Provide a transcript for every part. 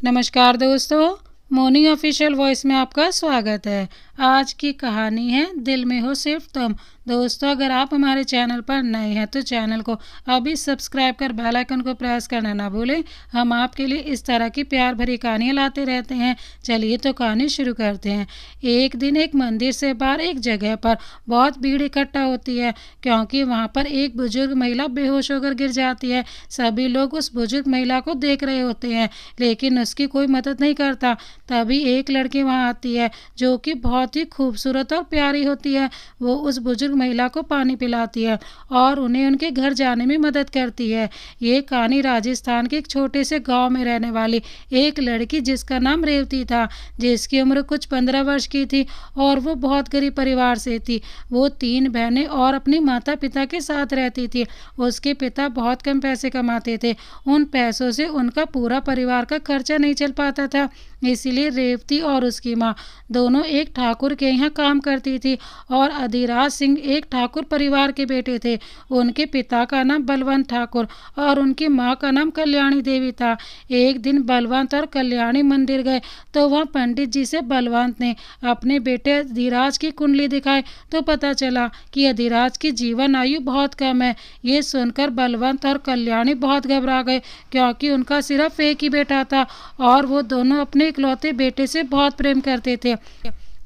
नमस्कार दोस्तों, Moni official voice में आपका स्वागत है। आज की कहानी है दिल में हो सिर्फ तुम। दोस्तों, अगर आप हमारे चैनल पर नए हैं तो चैनल को अभी सब्सक्राइब कर बेल आइकन को प्रेस करना ना भूलें। हम आपके लिए इस तरह की प्यार भरी कहानियाँ लाते रहते हैं। चलिए तो कहानी शुरू करते हैं। एक दिन एक मंदिर से बाहर एक जगह पर बहुत भीड़ इकट्ठा होती है, क्योंकि वहाँ पर एक बुजुर्ग महिला बेहोश होकर गिर जाती है। सभी लोग उस बुजुर्ग महिला को देख रहे होते हैं, लेकिन उसकी कोई मदद नहीं करता। तभी एक लड़की वहाँ आती है जो कि बहुत ही खूबसूरत और प्यारी होती है। वो उस बुजुर्ग महिला को पानी पिलाती है और उन्हें उनके घर जाने में मदद करती है। ये कहानी राजस्थान के एक छोटे से गांव में रहने वाली एक लड़की जिसका नाम रेवती था, जिसकी उम्र कुछ 15 वर्ष की थी और वो बहुत गरीब परिवार से थी। वो 3 बहनें और अपने माता पिता के साथ रहती थी। उसके पिता बहुत कम पैसे कमाते थे। उन पैसों से उनका पूरा परिवार का खर्चा नहीं चल पाता था। इसीलिए रेवती और उसकी माँ दोनों एक ठाकुर के यहाँ काम करती थी और अधिराज सिंह एक ठाकुर परिवार के बेटे थे। उनके पिता का नाम बलवंत ठाकुर और उनकी माँ का नाम कल्याणी देवी था। एक दिन बलवंत और कल्याणी मंदिर गए तो वहाँ पंडित जी से बलवंत ने अपने बेटे अधिराज की कुंडली दिखाई तो पता चला कि अधिराज की जीवन आयु बहुत कम है। ये सुनकर बलवंत और कल्याणी बहुत घबरा गए, क्योंकि उनका सिर्फ एक ही बेटा था और वो दोनों अपने इकलौते बेटे से बहुत प्रेम करते थे।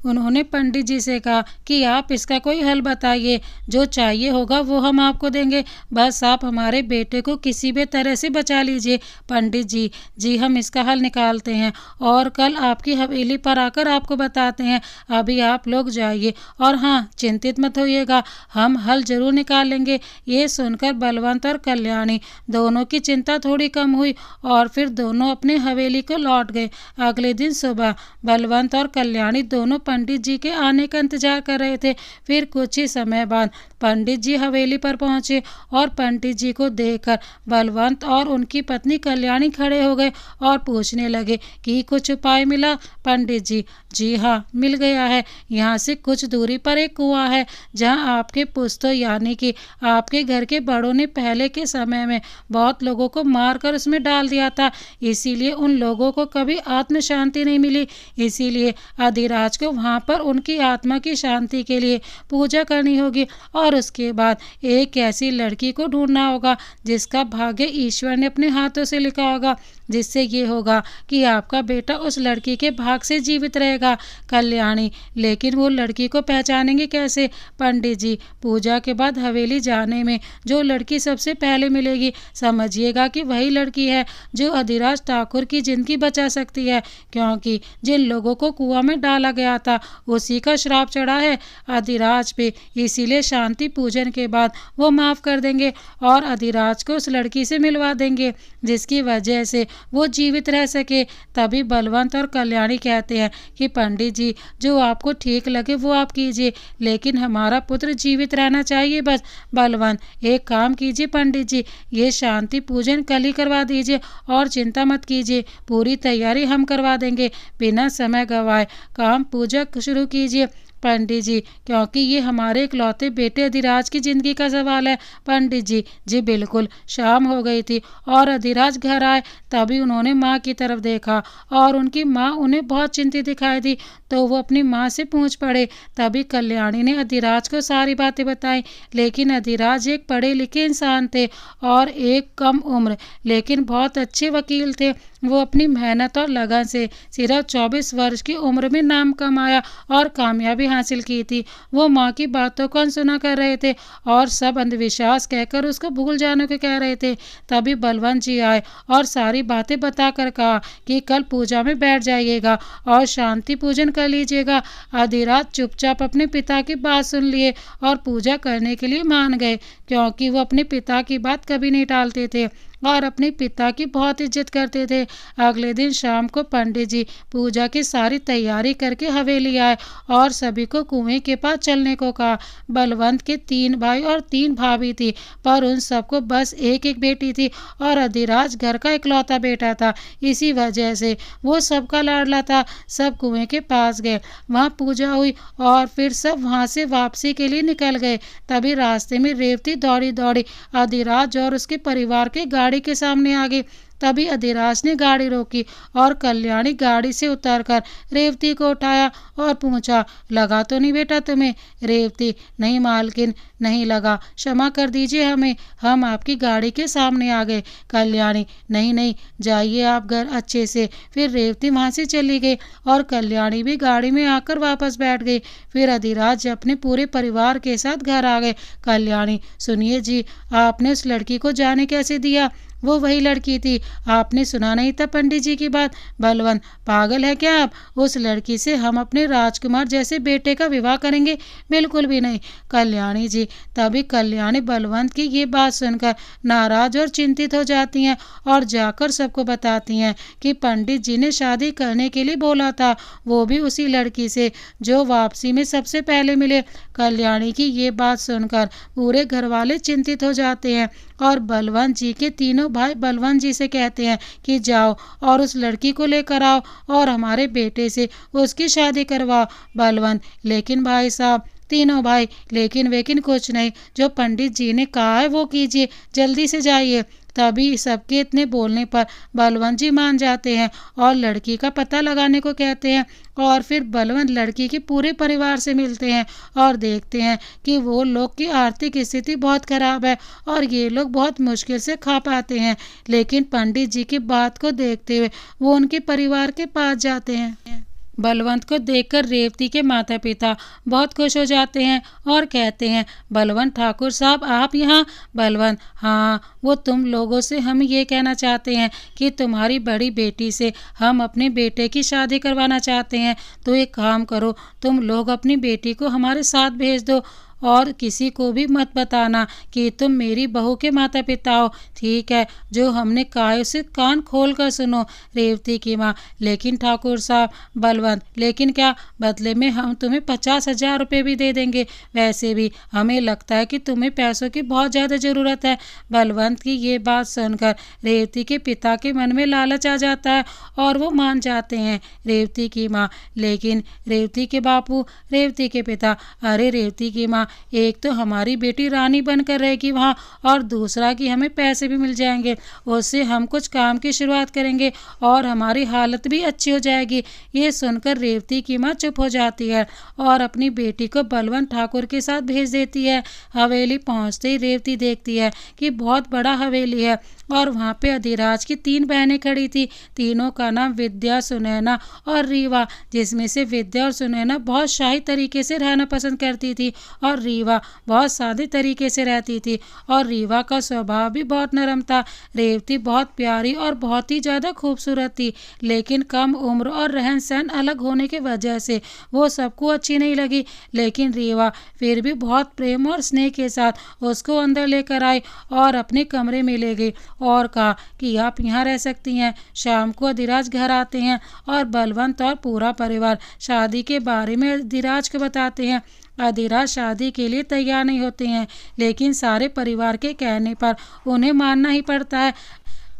उन्होंने पंडित जी से कहा कि आप इसका कोई हल बताइए, जो चाहिए होगा वो हम आपको देंगे, बस आप हमारे बेटे को किसी भी तरह से बचा लीजिए। पंडित जी, जी हम इसका हल निकालते हैं और कल आपकी हवेली पर आकर आपको बताते हैं। अभी आप लोग जाइए और हाँ, चिंतित मत होइएगा, हम हल जरूर निकाल लेंगे। ये सुनकर बलवंत और कल्याणी दोनों की चिंता थोड़ी कम हुई और फिर दोनों अपने हवेली को लौट गए। अगले दिन सुबह बलवंत और कल्याणी दोनों पंडित जी के आने का इंतजार कर रहे थे। फिर कुछ ही समय बाद पंडित जी हवेली पर पहुंचे और पंडित जी को देखकर बलवंत और उनकी पत्नी कल्याणी खड़े हो गए और पूछने लगे कि कुछ उपाय मिला। पंडित जी, जी हाँ मिल गया है। यहाँ से कुछ दूरी पर एक कुआं है जहाँ आपके पुश्तों यानी कि आपके घर के बड़ों ने पहले के समय में बहुत लोगों को मारकर उसमें डाल दिया था। इसीलिए उन लोगों को कभी आत्म शांति नहीं मिली। इसीलिए अधिराज को वहाँ पर उनकी आत्मा की शांति के लिए पूजा करनी होगी और उसके बाद एक ऐसी लड़की को ढूंढना होगा जिसका भाग्य ईश्वर ने अपने हाथों से लिखा होगा, जिससे ये होगा कि आपका बेटा उस लड़की के भाग से जीवित रहेगा। कल्याणी, लेकिन वो लड़की को पहचानेंगे कैसे? पंडित जी, पूजा के बाद हवेली जाने में जो लड़की सबसे पहले मिलेगी, समझिएगा कि वही लड़की है जो अधिराज ठाकुर की जिंदगी बचा सकती है, क्योंकि जिन लोगों को कुआं में डाला गया था उसी का श्राप चढ़ा है अधिराज पे। इसीलिए शांति पूजन के बाद वो माफ़ कर देंगे और अधिराज को उस लड़की से मिलवा देंगे, जिसकी वजह से वो जीवित रह सके। तभी बलवंत और कल्याणी कहते हैं कि पंडित जी, जो आपको ठीक लगे वो आप कीजिए, लेकिन हमारा पुत्र जीवित रहना चाहिए बस। बलवंत, एक काम कीजिए पंडित जी, ये शांति पूजन कल ही करवा दीजिए और चिंता मत कीजिए, पूरी तैयारी हम करवा देंगे। बिना समय गंवाए काम पूजा शुरू कीजिए पंडित जी, क्योंकि ये हमारे इकलौते बेटे अधिराज की जिंदगी का सवाल है। पंडित जी, जी बिल्कुल। शाम हो गई थी और अधिराज घर आए। तभी उन्होंने माँ की तरफ देखा और उनकी माँ उन्हें बहुत चिंतित दिखाई दी, तो वो अपनी माँ से पूछ पड़े। तभी कल्याणी ने अधिराज को सारी बातें बताई, लेकिन अधिराज एक पढ़े लिखे इंसान थे और एक कम उम्र लेकिन बहुत अच्छे वकील थे। वो अपनी मेहनत और लगन से सिर्फ 24 वर्ष की उम्र में नाम कमाया और कामयाबी हासिल की थी। वो माँ की बातों को अनसुना कर रहे थे और सब अंधविश्वास कहकर उसको भूल जाने को कह रहे थे। तभी बलवंत जी आए और सारी बातें बताकर कहा कि कल पूजा में बैठ जाइएगा और शांति पूजन कर लीजिएगा। अधिराज चुपचाप अपने पिता की बात सुन लिए और पूजा करने के लिए मान गए, क्योंकि वो अपने पिता की बात कभी नहीं टालते थे और अपने पिता की बहुत इज्जत करते थे। अगले दिन शाम को पंडित जी पूजा की सारी तैयारी करके हवेली आए और सभी को कुएं के पास चलने को कहा। बलवंत के 3 भाई और 3 भाभी थी, पर उन सबको बस एक एक बेटी थी और अधिराज घर का इकलौता बेटा था। इसी वजह से वो सबका लाडला था। सब कुएं के पास गए, वहाँ पूजा हुई और फिर सब वहाँ से वापसी के लिए निकल गए। तभी रास्ते में रेवती दौड़ी दौड़ी अधिराज और उसके परिवार के गाड़ी के सामने आ गई। तभी अधिराज ने गाड़ी रोकी और कल्याणी गाड़ी से उतरकर रेवती को उठाया और पूछा, लगा तो नहीं बेटा तुम्हें? रेवती, नहीं मालकिन, नहीं लगा, क्षमा कर दीजिए हमें, हम आपकी गाड़ी के सामने आ गए। कल्याणी, नहीं नहीं, जाइए आप घर अच्छे से। फिर रेवती वहाँ से चली गई और कल्याणी भी गाड़ी में आकर वापस बैठ गई। फिर अधिराज अपने पूरे परिवार के साथ घर आ गए। कल्याणी, सुनिए जी, आपने उस लड़की को जाने कैसे दिया? वो वही लड़की थी, आपने सुना नहीं था पंडित जी की बात? बलवंत, पागल है क्या आप? उस लड़की से हम अपने राजकुमार जैसे बेटे का विवाह करेंगे? बिल्कुल भी नहीं। कल्याणी जी, तभी कल्याणी बलवंत की ये बात सुनकर नाराज और चिंतित हो जाती हैं और जाकर सबको बताती हैं कि पंडित जी ने शादी करने के लिए बोला था, वो भी उसी लड़की से जो वापसी में सबसे पहले मिले। कल्याणी की ये बात सुनकर पूरे घर वाले चिंतित हो जाते हैं और बलवंत जी के तीनों भाई बलवंत जी से कहते हैं कि जाओ और उस लड़की को लेकर आओ और हमारे बेटे से उसकी शादी करवाओ। बलवंत, लेकिन भाई साहब, तीनों भाई, लेकिन कुछ नहीं, जो पंडित जी ने कहा है वो कीजिए, जल्दी से जाइए। तभी सबके इतने बोलने पर बलवंत जी मान जाते हैं और लड़की का पता लगाने को कहते हैं और फिर बलवंत लड़की के पूरे परिवार से मिलते हैं और देखते हैं कि वो लोग की आर्थिक स्थिति बहुत खराब है और ये लोग बहुत मुश्किल से खा पाते हैं। लेकिन पंडित जी की बात को देखते हुए वो उनके परिवार के पास जाते हैं। बलवंत को देखकर रेवती के माता पिता बहुत खुश हो जाते हैं और कहते हैं, बलवंत ठाकुर साहब, आप यहाँ? बलवंत, हाँ, वो तुम लोगों से हम ये कहना चाहते हैं कि तुम्हारी बड़ी बेटी से हम अपने बेटे की शादी करवाना चाहते हैं। तो एक काम करो, तुम लोग अपनी बेटी को हमारे साथ भेज दो और किसी को भी मत बताना कि तुम मेरी बहू के माता पिता हो, ठीक है? जो हमने कहा है उसे कान खोल कर सुनो। रेवती की माँ, लेकिन ठाकुर साहब। बलवंत, लेकिन क्या? बदले में हम तुम्हें 50,000 रुपये भी दे देंगे। वैसे भी हमें लगता है कि तुम्हें पैसों की बहुत ज़्यादा ज़रूरत है। बलवंत की ये बात सुनकर रेवती के पिता के मन में लालच आ जाता है और वो मान जाते हैं। रेवती की माँ, लेकिन रेवती के बापू, रेवती के पिता, अरे रेवती की माँ, एक तो हमारी बेटी रानी बनकर रहेगी वहाँ और दूसरा कि हमें पैसे भी मिल जाएंगे, उससे हम कुछ काम की शुरुआत करेंगे और हमारी हालत भी अच्छी हो जाएगी। ये सुनकर रेवती की माँ चुप हो जाती है और अपनी बेटी को बलवंत ठाकुर के साथ भेज देती है। हवेली पहुँचते ही रेवती देखती है कि बहुत बड़ा हवेली है और वहाँ पे अधिराज की 3 बहनें खड़ी थी। तीनों का नाम विद्या, सुनैना और रीवा, जिसमें से विद्या और सुनैना बहुत शाही तरीके से रहना पसंद करती थी और रीवा बहुत सादे तरीके से रहती थी और रीवा का स्वभाव भी बहुत नरम था। रेवती बहुत प्यारी और बहुत ही ज़्यादा खूबसूरत थी, लेकिन कम उम्र और रहन सहन अलग होने की वजह से वो सबको अच्छी नहीं लगी। लेकिन रीवा फिर भी बहुत प्रेम और स्नेह के साथ उसको अंदर लेकर आई और अपने कमरे में ले गई और कहा कि आप यहाँ रह सकती हैं। शाम को अधिराज घर आते हैं और बलवंत और पूरा परिवार शादी के बारे में अधिराज को बताते हैं। अधिराज शादी के लिए तैयार नहीं होते हैं, लेकिन सारे परिवार के कहने पर उन्हें मानना ही पड़ता है।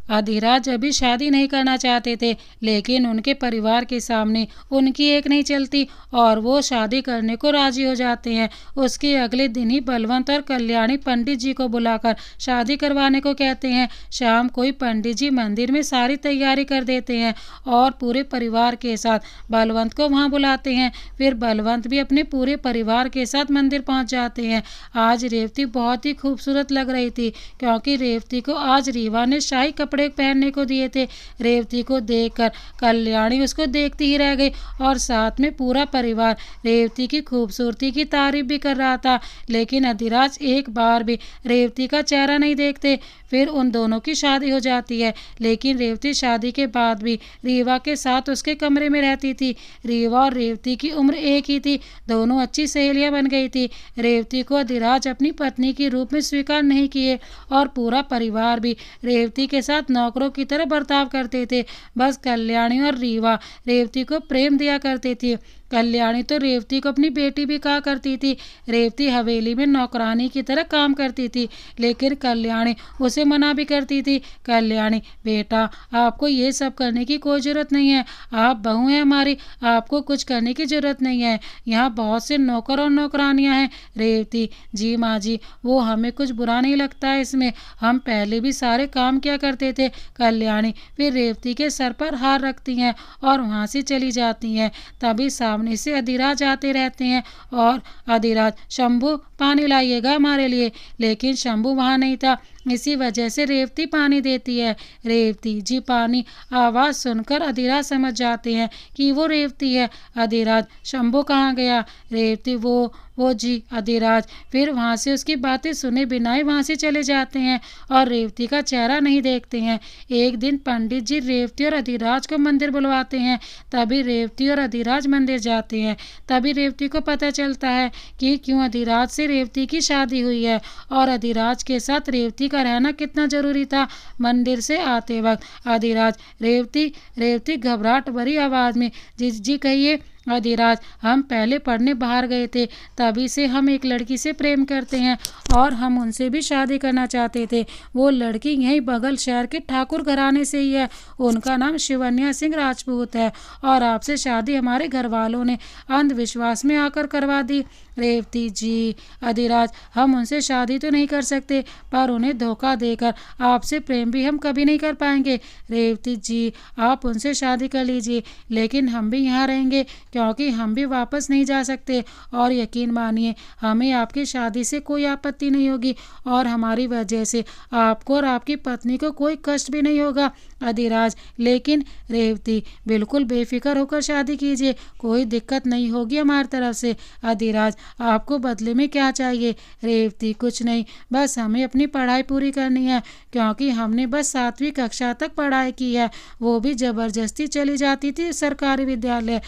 अधिराज अभी शादी नहीं करना चाहते थे, लेकिन उनके परिवार के सामने उनकी एक नहीं चलती और वो शादी करने को राजी हो जाते हैं। उसके अगले दिन ही बलवंत और कल्याणी पंडित जी को बुलाकर शादी करवाने को कहते हैं। शाम को ही पंडित जी मंदिर में सारी तैयारी कर देते हैं और पूरे परिवार के साथ बलवंत को वहाँ बुलाते हैं। फिर बलवंत भी अपने पूरे परिवार के साथ मंदिर पहुँच जाते हैं। आज रेवती बहुत ही खूबसूरत लग रही थी क्योंकि रेवती को आज रीवा ने शाही कपड़े पहनने को दिए थे। रेवती को देखकर कल्याणी उसको देखती ही रह गई और साथ में पूरा परिवार रेवती की खूबसूरती की तारीफ भी कर रहा था। लेकिन अधिराज एक बार भी रेवती का चेहरा नहीं देखते। फिर उन दोनों की शादी हो जाती है, लेकिन रेवती शादी के बाद भी रीवा के साथ उसके कमरे में रहती थी। रीवा और रेवती की उम्र एक ही थी, दोनों अच्छी सहेलियां बन गई थी। रेवती को अधिराज अपनी पत्नी के रूप में स्वीकार नहीं किए और पूरा परिवार भी रेवती के साथ नौकरों की तरह बर्ताव करते थे। बस कल्याणी और रीवा रेवती को प्रेम दिया करती थी। कल्याणी तो रेवती को अपनी बेटी भी कहा करती थी। रेवती हवेली में नौकरानी की तरह काम करती थी, लेकिन कल्याणी उसे मना भी करती थी। कल्याणी, बेटा, आपको ये सब करने की कोई ज़रूरत नहीं है, आप बहू हैं हमारी, आपको कुछ करने की ज़रूरत नहीं है। यहाँ बहुत से नौकर और नौकरानियाँ हैं। रेवती, जी माँ जी, वो हमें कुछ बुरा नहीं लगता है इसमें, हम पहले भी सारे काम किया करते थे। कल्याणी फिर रेवती के सर पर हार रखती हैं और वहाँ से चली जाती हैं। तभी सामने से अधिराज आते रहते हैं और अधिराज, शंभू पानी लाइएगा हमारे लिए। लेकिन शंभू वहाँ नहीं था। इसी वजह से रेवती पानी देती है। रेवती जी पानी। आवाज़ सुनकर अधिराज समझ जाते हैं कि वो रेवती है। अधिराज, शंभू कहाँ गया? रेवती, वो जी। अधिराज फिर वहाँ से उसकी बातें सुने बिना ही वहाँ से चले जाते हैं और रेवती का चेहरा नहीं देखते हैं। एक दिन पंडित जी रेवती और अधिराज को मंदिर बुलवाते हैं। तभी रेवती और अधिराज मंदिर जाते हैं। तभी रेवती को पता चलता है कि क्यों अधिराज से रेवती की शादी हुई है और अधिराज के साथ रेवती का रहना कितना जरूरी था। मंदिर से आते वक्त अधिराज, रेवती घबराहट भरी आवाज़ में, जी कहिए। अधिराज, हम पहले पढ़ने बाहर गए थे, तभी से हम एक लड़की से प्रेम करते हैं और हम उनसे भी शादी करना चाहते थे। वो लड़की यहीं बगल शहर के ठाकुर घराने से ही है। उनका नाम शिवन्या सिंह राजपूत है और आपसे शादी हमारे घर वालों ने अंधविश्वास में आकर करवा दी। रेवती जी। अधिराज, हम उनसे शादी तो नहीं कर सकते, पर उन्हें धोखा देकर आपसे प्रेम भी हम कभी नहीं कर पाएंगे। रेवती जी, आप उनसे शादी कर लीजिए, लेकिन हम भी यहाँ रहेंगे क्योंकि हम भी वापस नहीं जा सकते। और यकीन मानिए, हमें आपकी शादी से कोई आपत्ति नहीं होगी और हमारी वजह से आपको और आपकी पत्नी को कोई कष्ट भी नहीं होगा। अधिराज, लेकिन रेवती, बिल्कुल बेफिक्र होकर शादी कीजिए, कोई दिक्कत नहीं होगी हमारी तरफ से। अधिराज, आपको बदले में क्या चाहिए? रेवती, कुछ नहीं, बस हमें अपनी पढ़ाई पूरी करनी है क्योंकि हमने बस 7वीं कक्षा तक पढ़ाई की है, वो भी ज़बरदस्ती चली जाती थी सरकारी विद्यालय।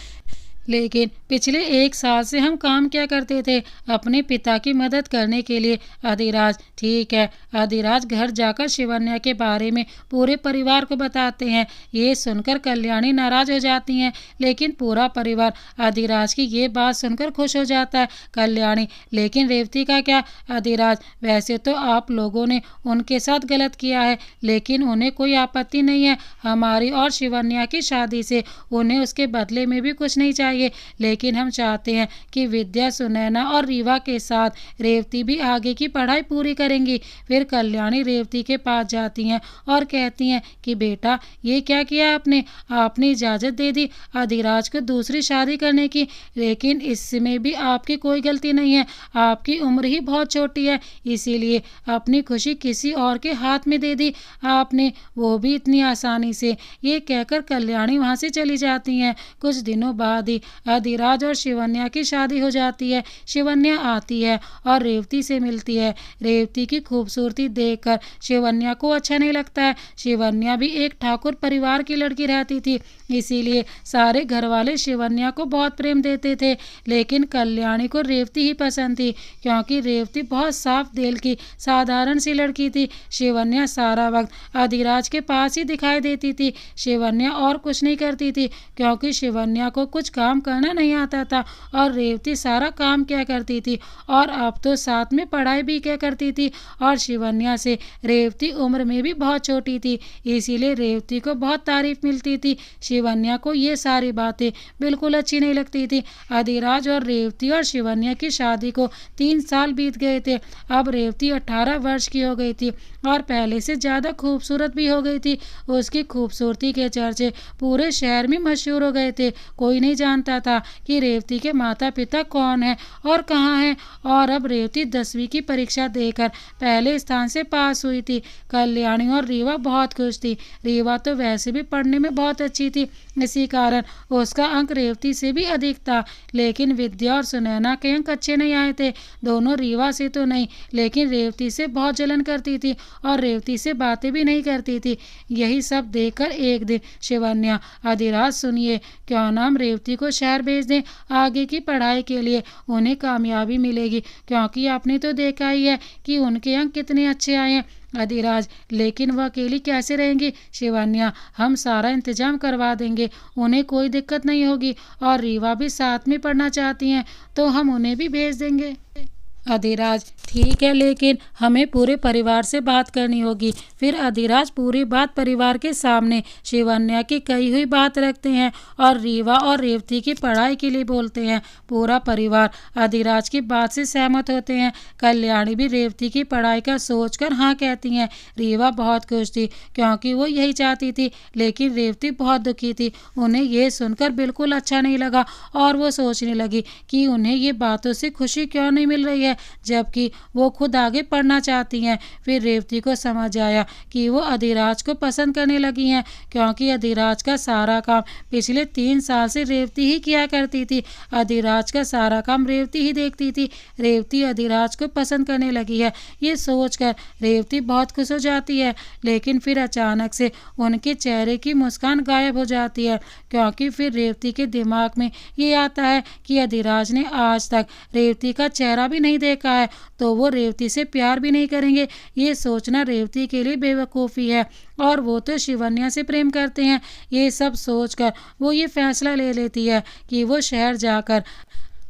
लेकिन पिछले 1 साल से हम काम क्या करते थे? अपने पिता की मदद करने के लिए। अधिराज, ठीक है। अधिराज घर जाकर शिवन्या के बारे में पूरे परिवार को बताते हैं। ये सुनकर कल्याणी नाराज हो जाती हैं, लेकिन पूरा परिवार अधिराज की ये बात सुनकर खुश हो जाता है। कल्याणी, लेकिन रेवती का क्या? अधिराज, वैसे तो आप लोगों ने उनके साथ गलत किया है, लेकिन उन्हें कोई आपत्ति नहीं है हमारी और शिवन्या की शादी से। उन्हें उसके बदले में भी कुछ नहीं चाहिए, लेकिन हम चाहते हैं कि विद्या, सुनैना और रीवा के साथ रेवती भी आगे की पढ़ाई पूरी करेंगी। फिर कल्याणी रेवती के पास जाती हैं और कहती हैं कि बेटा, ये क्या किया आपने इजाज़त दे दी अधिराज को दूसरी शादी करने की, लेकिन इसमें भी आपकी कोई गलती नहीं है। आपकी उम्र ही बहुत छोटी है, इसीलिए अपनी खुशी किसी और के हाथ में दे दी आपने, वो भी इतनी आसानी से। ये कहकर कल्याणी वहाँ से चली जाती हैं। कुछ दिनों बाद ही अधिराज और शिवन्या की शादी हो जाती है। शिवन्या आती है और रेवती से मिलती है। रेवती की खूबसूरती देखकर शिवन्या को अच्छा नहीं लगता है। शिवन्या भी एक ठाकुर परिवार की लड़की रहती थी, इसीलिए सारे घर वाले शिवन्या को बहुत प्रेम देते थे। लेकिन कल्याणी को रेवती ही पसंद थी क्योंकि रेवती बहुत साफ दिल की साधारण सी लड़की थी। शिवन्या सारा वक्त अधिराज के पास ही दिखाई देती थी। शिवन्या और कुछ नहीं करती थी क्योंकि शिवन्या को कुछ काम करना नहीं आता था और रेवती सारा काम क्या करती थी और अब तो साथ में पढ़ाई भी क्या करती थी। और शिवन्या से रेवती उम्र में भी बहुत छोटी थी, इसीलिए रेवती को बहुत तारीफ मिलती थी। शिवन्या को ये सारी बातें बिल्कुल अच्छी नहीं लगती थी। अधिराज और रेवती और शिवन्या की शादी को 3 साल बीत गए थे। अब रेवती 18 वर्ष की हो गई थी और पहले से ज़्यादा खूबसूरत भी हो गई थी। उसकी खूबसूरती के चर्चे पूरे शहर में मशहूर हो गए थे। कोई नहीं जानता था कि रेवती के माता पिता कौन है और कहाँ हैं। और अब रेवती 10वीं की परीक्षा देकर पहले स्थान से पास हुई थी। कल्याणी और रीवा बहुत खुश थी। रीवा तो वैसे भी पढ़ने में बहुत अच्छी थी, इसी कारण उसका अंक रेवती से भी अधिक था। लेकिन विद्या और सुनैना के अंक अच्छे नहीं आए थे। दोनों रीवा से तो नहीं, लेकिन रेवती से बहुत जलन करती थी और रेवती से बातें भी नहीं करती थी। यही सब देखकर एक दिन शिवन्या, अधिराज सुनिए, क्यों ना हम रेवती को शहर भेज दें आगे की पढ़ाई के लिए, उन्हें कामयाबी मिलेगी, क्योंकि आपने तो देखा ही है कि उनके अंक कितने अच्छे आए हैं। अधिराज, लेकिन वह अकेली कैसे रहेंगी? शिवन्या, हम सारा इंतजाम करवा देंगे, उन्हें कोई दिक्कत नहीं होगी। और रीवा भी साथ में पढ़ना चाहती हैं तो हम उन्हें भी भेज देंगे। अधिराज ठीक है, लेकिन हमें पूरे परिवार से बात करनी होगी। फिर अधिराज पूरी बात परिवार के सामने शिवन्या की कही हुई बात रखते हैं और रीवा और रेवती की पढ़ाई के लिए बोलते हैं। पूरा परिवार अधिराज की बात से सहमत होते हैं। कल्याणी भी रेवती की पढ़ाई का सोचकर हाँ कहती हैं। रीवा बहुत खुश थी क्योंकि वो यही चाहती थी, लेकिन रेवती बहुत दुखी थी। उन्हें ये सुनकर बिल्कुल अच्छा नहीं लगा और वो सोचने लगी कि उन्हें ये बातों से खुशी क्यों नहीं मिल रही है, जबकि वो खुद आगे पढ़ना चाहती हैं। फिर रेवती को समझ आया कि वो अधिराज को पसंद करने लगी हैं, क्योंकि अधिराज का सारा काम पिछले 3 साल से रेवती ही किया करती थी। अधिराज का सारा काम रेवती ही देखती थी। रेवती अधिराज को पसंद करने लगी है, ये सोचकर रेवती बहुत खुश हो जाती है। लेकिन फिर अचानक से उनके चेहरे की मुस्कान गायब हो जाती है, क्योंकि फिर रेवती के दिमाग में ये आता है कि अधिराज ने आज तक रेवती का चेहरा भी नहीं देखा है, तो वो रेवती से प्यार भी नहीं करेंगे। ये सोचना रेवती के लिए बेवकूफ़ी है, और वो तो शिवन्या से प्रेम करते हैं। ये सब सोचकर वो ये फैसला ले लेती है कि वो शहर जाकर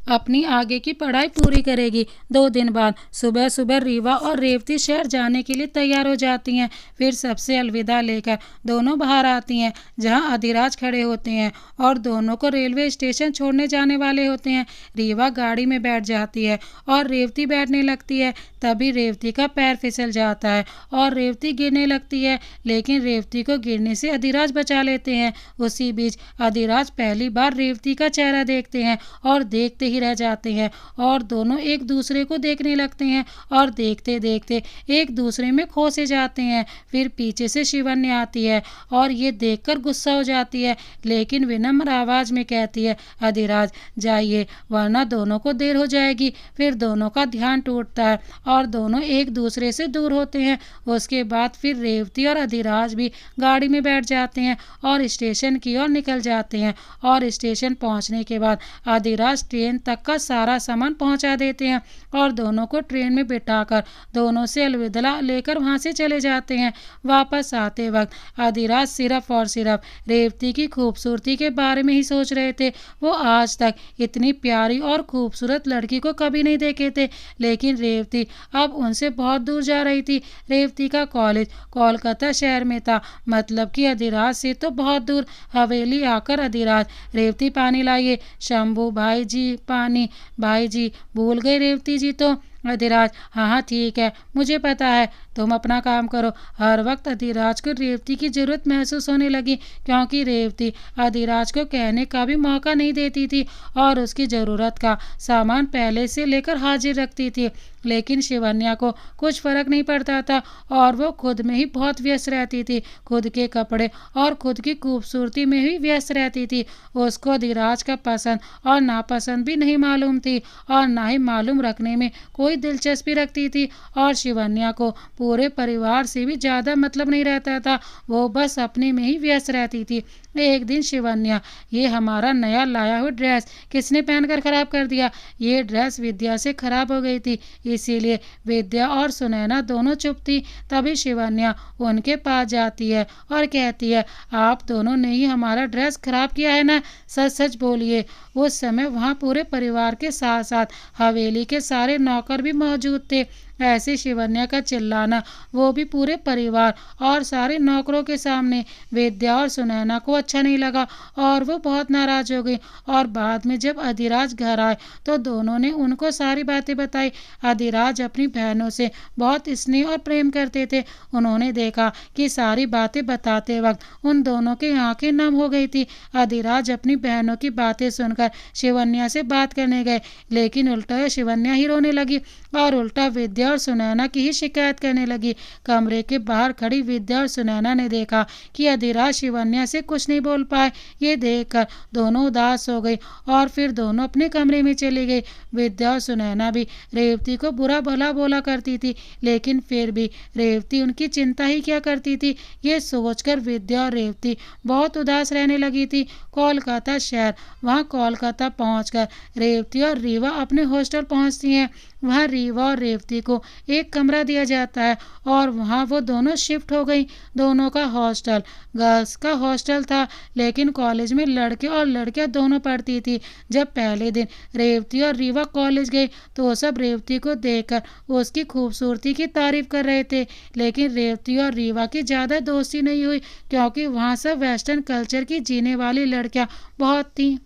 अपनी आगे की पढ़ाई पूरी करेगी। 2 दिन बाद सुबह सुबह रीवा और रेवती शहर जाने के लिए तैयार हो जाती हैं। फिर सबसे अलविदा लेकर दोनों बाहर आती हैं, जहां अधिराज खड़े होते हैं और दोनों को रेलवे स्टेशन छोड़ने जाने वाले होते हैं। रीवा गाड़ी में बैठ जाती है और रेवती बैठने लगती है। तभी रेवती का पैर फिसल जाता है और रेवती गिरने लगती है, लेकिन रेवती को गिरने से अधिराज बचा लेते हैं। उसी बीच अधिराज पहली बार रेवती का चेहरा देखते हैं और देखते ही रह जाते हैं, और दोनों एक दूसरे को देखने लगते हैं और देखते देखते एक दूसरे में खो से जाते हैं। फिर पीछे से शिवन्या आती है और ये देखकर गुस्सा हो जाती है, लेकिन विनम्र आवाज में कहती है, अधिराज जाइए, वरना दोनों को देर हो जाएगी। फिर दोनों का ध्यान टूटता है और दोनों एक दूसरे से दूर होते हैं। उसके बाद फिर रेवती और अधिराज भी गाड़ी में बैठ जाते हैं और स्टेशन की ओर निकल जाते हैं। और स्टेशन पहुंचने के बाद अधिराज ट्रेन तक का सारा सामान पहुंचा देते हैं और दोनों को ट्रेन में बिठाकर दोनों से अलविदा लेकर वहां से चले जाते हैं। वापस आते वक्त अधिराज सिर्फ और सिर्फ रेवती की खूबसूरती के बारे में ही सोच रहे थे। वो आज तक इतनी प्यारी और खूबसूरत लड़की को कभी नहीं देखे थे, लेकिन रेवती अब उनसे बहुत दूर जा रही थी। रेवती का कॉलेज कोलकाता शहर में था, मतलब कि अधिराज से तो बहुत दूर। हवेली आकर अधिराज, रेवती पानी लाइए। शंभू, भाई जी पानी। भाई जी, भूल गए रेवती जी तो। अधिराज, हाँ हाँ ठीक है, मुझे पता है, तुम अपना काम करो। हर वक्त अधिराज को रेवती की जरूरत महसूस होने लगी, क्योंकि रेवती अधिराज को कहने का भी मौका नहीं देती थी और उसकी ज़रूरत का सामान पहले से लेकर हाजिर रखती थी। लेकिन शिवन्या को कुछ फर्क नहीं पड़ता था और वो खुद में ही बहुत व्यस्त रहती थी। खुद के कपड़े और खुद की खूबसूरती में ही व्यस्त रहती थी। उसको अधिराज का पसंद और नापसंद भी नहीं मालूम थी और ना ही मालूम रखने में कोई दिलचस्पी रखती थी। और शिवन्या को पूरे परिवार से भी ज़्यादा मतलब नहीं रहता था, वो बस अपने में ही व्यस्त रहती थी। एक दिन शिवन्या, ये हमारा नया लाया हुआ ड्रेस किसने पहनकर खराब कर दिया? ये ड्रेस विद्या से खराब हो गई थी, इसीलिए विद्या और सुनैना दोनों चुप थी। तभी शिवन्या उनके पास जाती है और कहती है, आप दोनों ने ही हमारा ड्रेस खराब किया है ना? सच सच बोलिए। उस समय वहाँ पूरे परिवार के साथ साथ हवेली के सारे नौकर भी मौजूद थे। ऐसे शिवन्या का चिल्लाना, वो भी पूरे परिवार और सारे नौकरों के सामने, विद्या और सुनैना को अच्छा नहीं लगा और वो बहुत नाराज हो गई। और बाद में जब अधिराज घर आए तो दोनों ने उनको सारी बातें बताई। अधिराज अपनी बहनों से बहुत स्नेह और प्रेम करते थे। उन्होंने देखा कि सारी बातें बताते वक्त उन दोनों की आंखें नम हो गई थी। अधिराज अपनी बहनों की बातें सुनकर शिवन्या से बात करने गए, लेकिन उल्टा शिवन्या ही रोने लगी और उल्टा विद्या और सुनैना की ही शिकायत करने लगी। कमरे के बाहर खड़ी विद्या और सुनैना ने देखा कि अधिराज शिवन्या से कुछ नहीं बोल पाए। ये देखकर दोनों उदास हो गई और फिर दोनों अपने कमरे में चली गई। विद्या और सुनैना भी रेवती को बुरा भला बोला करती थी, लेकिन फिर भी रेवती उनकी चिंता ही क्या करती थी। ये सोचकर विद्या और रेवती बहुत उदास रहने लगी थी। कोलकाता शहर, वहाँ कोलकाता पहुँचकर रेवती और रीवा अपने हॉस्टल पहुँचती हैं। वहाँ रीवा और रेवती को एक कमरा दिया जाता है और वहाँ वो दोनों शिफ्ट हो गई। दोनों का हॉस्टल गर्ल्स का हॉस्टल था, लेकिन कॉलेज में लड़के और लड़कियाँ दोनों पढ़ती थी। जब पहले दिन रेवती और रीवा कॉलेज गई तो वो सब रेवती को देखकर उसकी खूबसूरती की तारीफ कर रहे थे, लेकिन रेवती और रीवा की ज़्यादा दोस्ती नहीं हुई क्योंकि वहाँ सब वेस्टर्न कल्चर की जीने वाली लड़कियाँ बहुत थीं।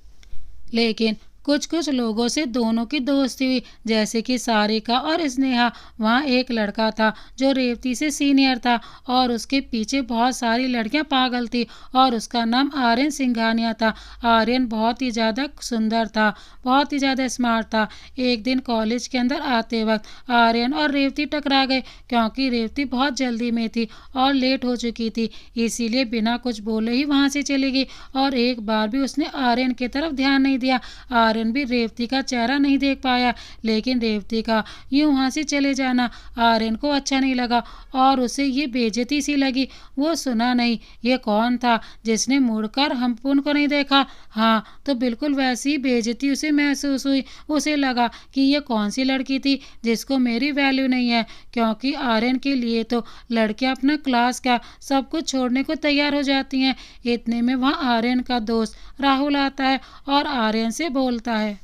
लेकिन कुछ कुछ लोगों से दोनों की दोस्ती हुई, जैसे कि सारिका और स्नेहा। वहाँ एक लड़का था जो रेवती से सीनियर था और उसके पीछे बहुत सारी लड़कियां पागल थी और उसका नाम आर्यन सिंघानिया था। आर्यन बहुत ही ज़्यादा सुंदर था, बहुत ही ज़्यादा स्मार्ट था। एक दिन कॉलेज के अंदर आते वक्त आर्यन और रेवती टकरा गए क्योंकि रेवती बहुत जल्दी में थी और लेट हो चुकी थी, इसीलिए बिना कुछ बोले ही वहाँ से चली गई और एक बार भी उसने आर्यन की तरफ ध्यान नहीं दिया। आर्यन भी रेवती का चेहरा नहीं देख पाया, लेकिन रेवती का यूं वहाँ से चले जाना आर्यन को अच्छा नहीं लगा और उसे ये बेइज्जती सी लगी। वो सुना नहीं ये कौन था जिसने मुड़कर हम उनको नहीं देखा। हाँ, तो बिल्कुल वैसी ही बेइज्जती उसे महसूस हुई। उसे लगा कि ये कौन सी लड़की थी जिसको मेरी वैल्यू नहीं है, क्योंकि आर्यन के लिए तो लड़कियां अपना क्लास का सब कुछ छोड़ने को तैयार हो जाती हैं। इतने में वहाँ आर्यन का दोस्त राहुल आता है और आर्यन से बोलता है,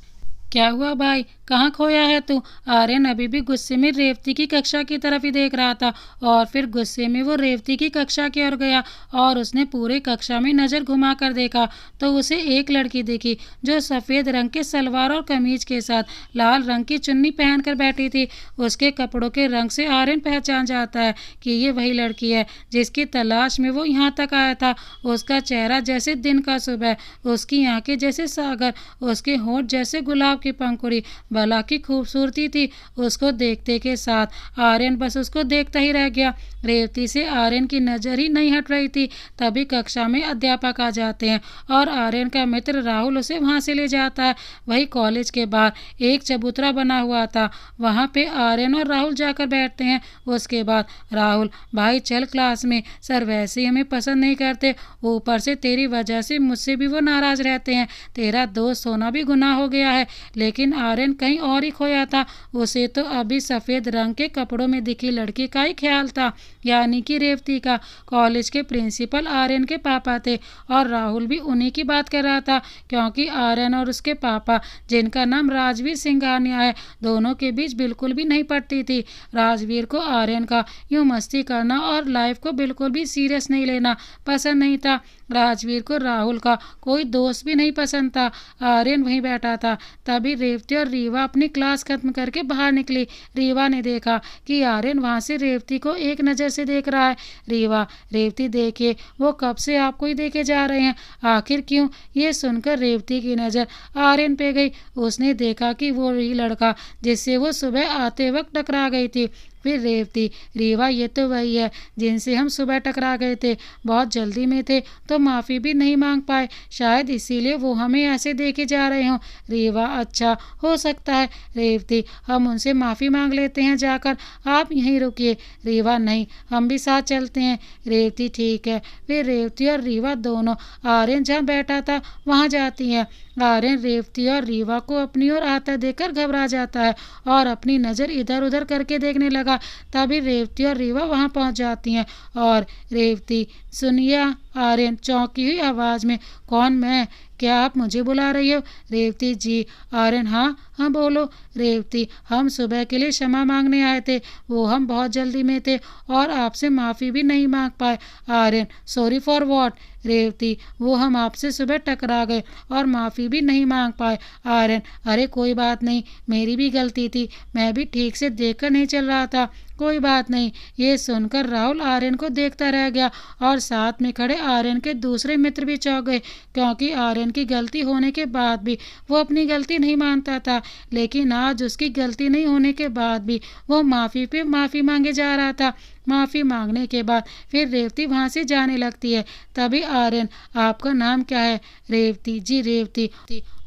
क्या हुआ भाई, कहाँ खोया है तू? आर्यन अभी भी गुस्से में रेवती की कक्षा की तरफ ही देख रहा था और फिर गुस्से में वो रेवती की कक्षा की ओर गया और उसने पूरे कक्षा में नज़र घुमाकर देखा तो उसे एक लड़की दिखी जो सफ़ेद रंग के सलवार और कमीज के साथ लाल रंग की चुन्नी पहनकर बैठी थी। उसके कपड़ों के रंग से आर्यन पहचान जाता है कि ये वही लड़की है जिसकी तलाश में वो यहाँ तक आया था। उसका चेहरा जैसे दिन का सुबह, उसकी आंखें जैसे सागर, उसके होंठ जैसे गुलाब की पंखुड़ी, भला की खूबसूरती थी। उसको देखते के साथ आर्यन बस उसको देखता ही रह गया। रेवती से आर्यन की नज़र ही नहीं हट रही थी। तभी कक्षा में अध्यापक आ जाते हैं और आर्यन का मित्र राहुल उसे वहाँ से ले जाता है। वही कॉलेज के बाहर एक चबूतरा बना हुआ था, वहाँ पे आर्यन और राहुल जाकर बैठते हैं। उसके बाद राहुल, भाई चल क्लास में, सर वैसे ही हमें पसंद नहीं करते, ऊपर से तेरी वजह से मुझसे भी वो नाराज़ रहते हैं, तेरा दोस्त होना भी गुनाह हो गया है। लेकिन आर्यन कहीं और ही खोया था। उसे तो अभी सफ़ेद रंग के कपड़ों में दिखी लड़की का ही ख्याल था, यानी कि रेवती का। कॉलेज के प्रिंसिपल आर्यन के पापा थे और राहुल भी उन्हीं की बात कर रहा था, क्योंकि आर्यन और उसके पापा, जिनका नाम राजवीर सिंघानिया है, दोनों के बीच बिल्कुल भी नहीं पड़ती थी। राजवीर को आर्यन का यूँ मस्ती करना और लाइफ को बिल्कुल भी सीरियस नहीं लेना पसंद नहीं था। राजवीर को राहुल का कोई दोस्त भी नहीं पसंद था। आर्यन वहीं बैठा था। तभी रेवती और रीवा अपनी क्लास खत्म करके बाहर निकली। रीवा ने देखा कि आर्यन वहाँ से रेवती को एक नज़र से देख रहा है। रीवा, रेवती देखिए, वो कब से आपको ही देखे जा रहे हैं, आखिर क्यों? ये सुनकर रेवती की नज़र आर्यन पे गई। उसने देखा कि वो वही लड़का जिससे वो सुबह आते वक्त टकरा गई थी। फिर रेवती, रीवा ये तो वही है जिनसे हम सुबह टकरा गए थे, बहुत जल्दी में थे तो माफ़ी भी नहीं मांग पाए, शायद इसीलिए वो हमें ऐसे देखे जा रहे हों। रीवा, अच्छा हो सकता है। रेवती, हम उनसे माफ़ी मांग लेते हैं जाकर, आप यहीं रुकिए। रीवा, नहीं, हम भी साथ चलते हैं। रेवती, ठीक है। फिर रेवती और रीवा दोनों आर्यन जहाँ बैठा था वहाँ जाती हैं। आर्यन रेवती और रीवा को अपनी ओर आता देखकर घबरा जाता है और अपनी नज़र इधर उधर करके देखने लगा। तभी रेवती और रीवा वहाँ पहुँच जाती हैं और रेवती, सुनिए। आर्यन चौंकी हुई आवाज़ में, कौन? मैं? क्या आप मुझे बुला रही हो? रेवती, जी। आर्यन, हाँ हाँ बोलो। रेवती, हम सुबह के लिए क्षमा मांगने आए थे, वो हम बहुत जल्दी में थे और आपसे माफ़ी भी नहीं मांग पाए। Aryan, sorry for what? Revati, वो हम आपसे सुबह टकरा गए और माफ़ी भी नहीं मांग पाए। आर्यन, अरे कोई बात नहीं, मेरी भी गलती थी, मैं भी ठीक से देखकर नहीं चल रहा था, कोई बात नहीं। ये सुनकर राहुल आर्यन को देखता रह गया और साथ में खड़े आर्यन के दूसरे मित्र भी चौंक गए, क्योंकि आर्यन की गलती होने के बाद भी वो अपनी गलती नहीं मानता था, लेकिन आज उसकी गलती नहीं होने के बाद भी वो माफ़ी पे माफ़ी मांगे जा रहा था। माफ़ी मांगने के बाद फिर रेवती वहाँ से जाने लगती है। तभी आर्यन, आपका नाम क्या है? रेवती, जी रेवती।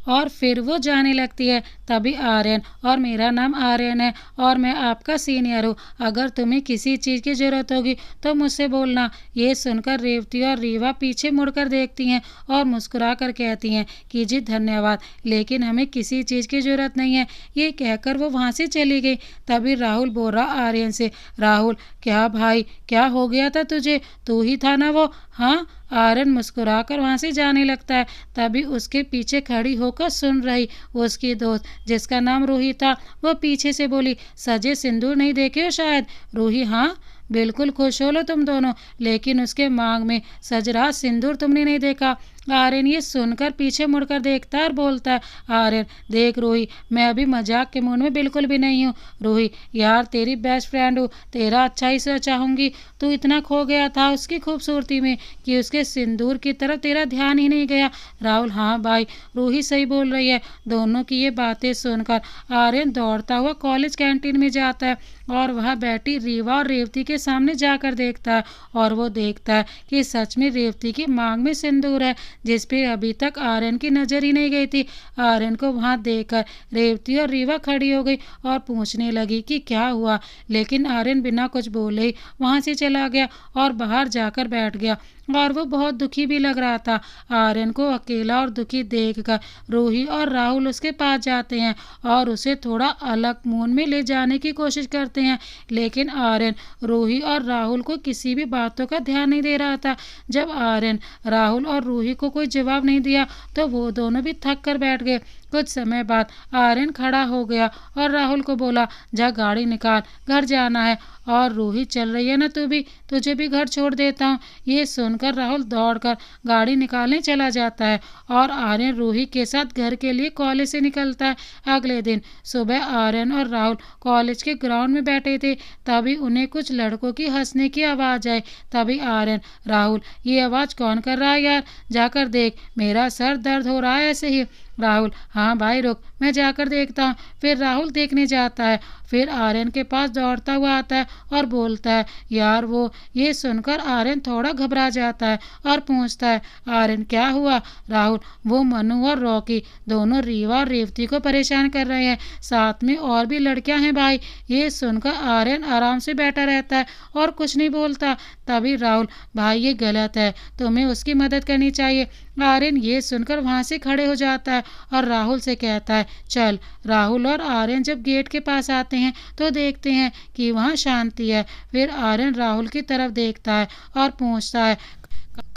और फिर वो जाने लगती है। तभी आर्यन, और मेरा नाम आर्यन है और मैं आपका सीनियर हूँ, अगर तुम्हें किसी चीज़ की ज़रूरत होगी तो मुझसे बोलना। ये सुनकर रेवती और रीवा पीछे मुड़कर देखती हैं और मुस्कुरा कर कहती हैं कि जी धन्यवाद, लेकिन हमें किसी चीज़ की ज़रूरत नहीं है। ये कहकर वो वहाँ से चली गई। तभी राहुल बोल रहा आर्यन से, राहुल क्या भाई, क्या हो गया था तुझे, तू ही था ना वो? हाँ। आर्यन मुस्कुराकर वहाँ से जाने लगता है। तभी उसके पीछे खड़ी होकर सुन रही उसकी दोस्त, जिसका नाम रूही था, वो पीछे से बोली, सजे सिंदूर नहीं देखे हो शायद? रूही, हाँ बिल्कुल खुश हो लो तुम दोनों, लेकिन उसके मांग में सज रहा सिंदूर तुमने नहीं देखा। आर्यन ये सुनकर पीछे मुड़कर देखता है और बोलता है, आर्यन देख रूही, मैं अभी मजाक के मूड में बिल्कुल भी नहीं हूँ। रूही यार, तेरी बेस्ट फ्रेंड हूँ, तेरा अच्छा ही से चाहूँगी। तू इतना खो गया था उसकी खूबसूरती में कि उसके सिंदूर की तरफ तेरा ध्यान ही नहीं गया। राहुल, हाँ भाई, रूही सही बोल रही है। दोनों की ये बातें सुनकर आर्यन दौड़ता हुआ कॉलेज कैंटीन में जाता है और वहाँ बैठी रीवा और रेवती के सामने जाकर देखता है और वो देखता है कि सच में रेवती की मांग में सिंदूर है, जिस पे अभी तक आर्यन की नज़र ही नहीं गई थी। आर्यन को वहाँ देखकर रेवती और रीवा खड़ी हो गई और पूछने लगी कि क्या हुआ, लेकिन आर्यन बिना कुछ बोले ही वहाँ से चला गया और बाहर जाकर बैठ गया और वो बहुत दुखी भी लग रहा था। आर्यन को अकेला और दुखी देखकर रूही और राहुल उसके पास जाते हैं और उसे थोड़ा अलग मूड में ले जाने की कोशिश करते हैं, लेकिन आर्यन रूही और राहुल को किसी भी बातों का ध्यान नहीं दे रहा था। जब आर्यन राहुल और रूही को कोई जवाब नहीं दिया तो वो दोनों भी थक कर बैठ गए। कुछ समय बाद आर्यन खड़ा हो गया और राहुल को बोला, जा गाड़ी निकाल, घर जाना है। और रूही, चल रही है ना तू भी, तुझे भी घर छोड़ देता हूँ। ये सुनकर राहुल दौड़कर गाड़ी निकालने चला जाता है और आर्यन रूही के साथ घर के लिए कॉलेज से निकलता है। अगले दिन सुबह आर्यन और राहुल कॉलेज के ग्राउंड में बैठे थे, तभी उन्हें कुछ लड़कों की हंसने की आवाज़ आई। तभी आर्यन, राहुल ये आवाज़ कौन कर रहा है यार, जाकर देख, मेरा सर दर्द हो रहा है ऐसे ही। राहुल, हाँ भाई रुक, मैं जाकर देखता हूँ। फिर राहुल देखने जाता है, फिर आर्यन के पास दौड़ता हुआ आता है और बोलता है, यार वो। ये सुनकर आर्यन थोड़ा घबरा जाता है और पूछता है, आर्यन क्या हुआ? राहुल, वो मनु और रॉकी दोनों रीवा और रेवती को परेशान कर रहे हैं, साथ में और भी लड़कियां हैं भाई। ये सुनकर आर्यन आराम से बैठा रहता है और कुछ नहीं बोलता। तभी राहुल, भाई ये गलत है, तुम्हें उसकी मदद करनी चाहिए। आर्यन ये सुनकर वहाँ से खड़े हो जाता है और राहुल से कहता है, चल। राहुल और आर्यन जब गेट के पास आते हैं तो देखते हैं कि वहाँ शांति है। फिर आर्यन राहुल की तरफ देखता है और पूछता है,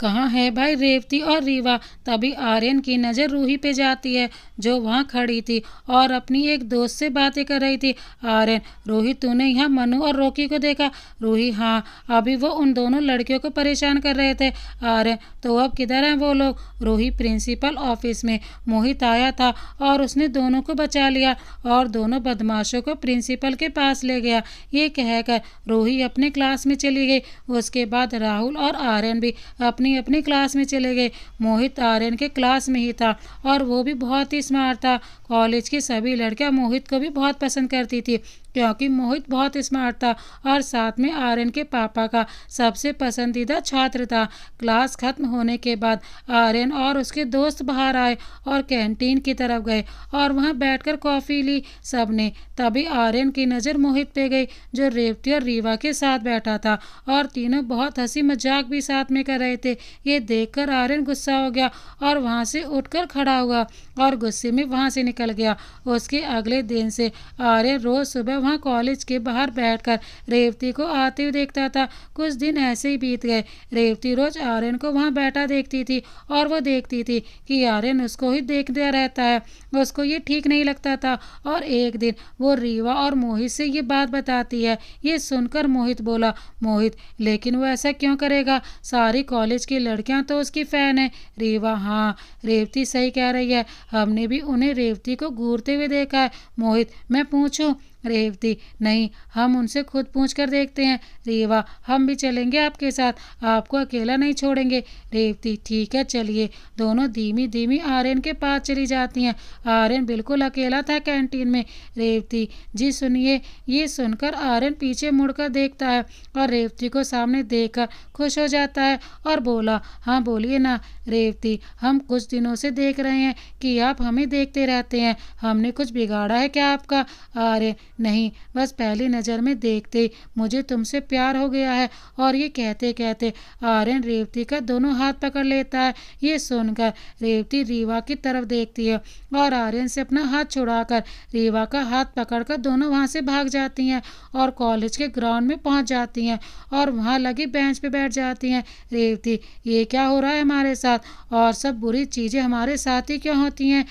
कहाँ है भाई रेवती और रीवा? तभी आर्यन की नज़र रूही पे जाती है, जो वहाँ खड़ी थी और अपनी एक दोस्त से बातें कर रही थी। आर्यन, रूही तूने यहाँ मनु और रॉकी को देखा? रूही, हाँ, अभी वो उन दोनों लड़कियों को परेशान कर रहे थे। आर्यन, तो अब किधर हैं वो लोग? रूही, प्रिंसिपल ऑफिस में मोहित आया था और उसने दोनों को बचा लिया और दोनों बदमाशों को प्रिंसिपल के पास ले गया। ये कहकर रूही अपने क्लास में चली गई। उसके बाद राहुल और आर्यन भी अपनी अपनी क्लास में चले गए। मोहित आर्यन के क्लास में ही था और वो भी बहुत ही स्मार्ट था। कॉलेज की सभी लड़कियां मोहित को भी बहुत पसंद करती थी क्योंकि मोहित बहुत स्मार्ट था और साथ में आर्यन के पापा का सबसे पसंदीदा छात्र था। क्लास खत्म होने के बाद आर्यन और उसके दोस्त बाहर आए और कैंटीन की तरफ गए और वहां बैठकर कॉफ़ी ली सबने। तभी आर्यन की नज़र मोहित पे गई, जो रेवती और रीवा के साथ बैठा था और तीनों बहुत हंसी मजाक भी साथ में कर रहे थे। ये देखकर आर्यन गुस्सा हो गया और वहाँ से उठकर खड़ा हुआ और गुस्से में वहाँ से निकल गया। उसके अगले दिन से आर्यन रोज़ सुबह वहाँ कॉलेज के बाहर बैठकर रेवती को आते हुए देखता था। कुछ दिन ऐसे ही बीत गए। रेवती रोज आर्यन को वहाँ बैठा देखती थी और वो देखती थी कि आर्यन उसको ही देखता रहता है। उसको ये ठीक नहीं लगता था और एक दिन वो रीवा और मोहित से ये बात बताती है। ये सुनकर मोहित बोला, मोहित, लेकिन वो ऐसा क्यों करेगा? सारी कॉलेज की लड़कियां तो उसकी फ़ैन है। रीवा, हाँ, रेवती सही कह रही है, हमने भी उन्हें रेवती को घूरते हुए देखा है। मोहित, मैं पूछूं? रेवती, नहीं, हम उनसे खुद पूछ कर देखते हैं। रीवा, हम भी चलेंगे आपके साथ, आपको अकेला नहीं छोड़ेंगे। रेवती, ठीक है चलिए। दोनों धीमी धीमी आर्यन के पास चली जाती हैं। आर्यन बिल्कुल अकेला था कैंटीन में। रेवती, जी सुनिए। ये सुनकर आर्यन पीछे मुड़कर देखता है और रेवती को सामने देखकर खुश हो जाता है और बोला, हाँ बोलिए ना। रेवती, हम कुछ दिनों से देख रहे हैं कि आप हमें देखते रहते हैं, हमने कुछ बिगाड़ा है क्या आपका? आर्यन, नहीं, बस पहली नज़र में देखते ही मुझे तुमसे प्यार हो गया है। और ये कहते कहते आर्यन रेवती का दोनों हाथ पकड़ लेता है। ये सुनकर रेवती रीवा की तरफ देखती है और आर्यन से अपना हाथ छुड़ाकर रीवा का हाथ पकड़कर दोनों वहाँ से भाग जाती हैं और कॉलेज के ग्राउंड में पहुँच जाती हैं और वहाँ लगी बेंच पे बैठ जाती हैं। रेवती, ये क्या हो रहा है हमारे साथ, और सब बुरी चीज़ें हमारे साथ ही क्यों होती हैं?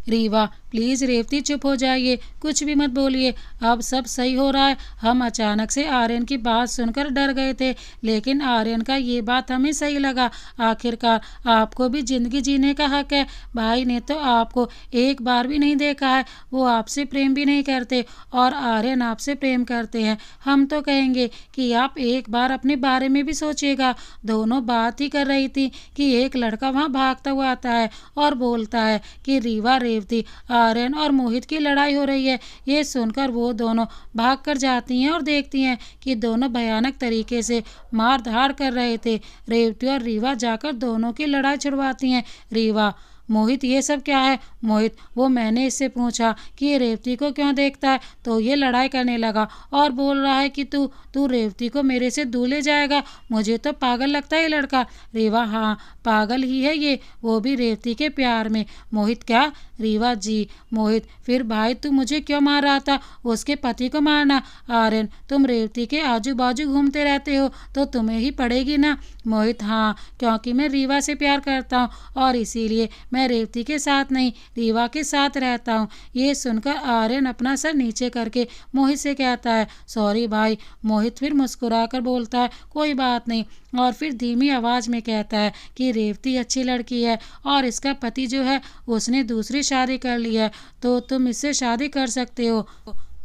रीवा, प्लीज़ रेवती चुप हो जाइए, कुछ भी मत बोलिए, अब सब सही हो रहा है। हम अचानक से आर्यन की बात सुनकर डर गए थे, लेकिन आर्यन का ये बात हमें सही लगा। आखिरकार आपको भी ज़िंदगी जीने का हक है। भाई ने तो आपको एक बार भी नहीं देखा है, वो आपसे प्रेम भी नहीं करते और आर्यन आपसे प्रेम करते हैं। हम तो कहेंगे कि आप एक बार अपने बारे में भी सोचिएगा। दोनों बात ही कर रही थी कि एक लड़का वहाँ भागता हुआ आता है और बोलता है कि रीवा, रेवती, आर्यन और मोहित की लड़ाई हो रही है। ये सुनकर वो दोनों भाग कर जाती हैं और देखती हैं कि दोनों भयानक तरीके से मार धाड़ कर रहे थे। रेवती और रीवा जाकर दोनों की लड़ाई छुड़वाती हैं। रीवा, मोहित, ये सब क्या है? मोहित, वो मैंने इससे पूछा कि ये रेवती को क्यों देखता है तो ये लड़ाई करने लगा और बोल रहा है कि तू तू रेवती को मेरे से दूर ले जाएगा। मुझे तो पागल लगता है ये लड़का। रीवा, हाँ पागल ही है ये, वो भी रेवती के प्यार में। मोहित, क्या? रीवा, जी। मोहित, फिर भाई तू मुझे क्यों मार रहा था? उसके पति को मारना। आर्यन, तुम रेवती के आजू बाजू घूमते रहते हो तो तुम्हें ही पड़ेगी ना। मोहित, हाँ, क्योंकि मैं रीवा से प्यार करता हूँ और इसीलिए मैं रेवती के साथ नहीं रीवा के साथ रहता हूँ। ये सुनकर आर्यन अपना सर नीचे करके मोहित से कहता है, सॉरी भाई। मोहित फिर मुस्कुराकर बोलता है, कोई बात नहीं, और फिर धीमी आवाज़ में कहता है कि रेवती अच्छी लड़की है और इसका पति जो है उसने दूसरी शादी कर ली है, तो तुम इससे शादी कर सकते हो।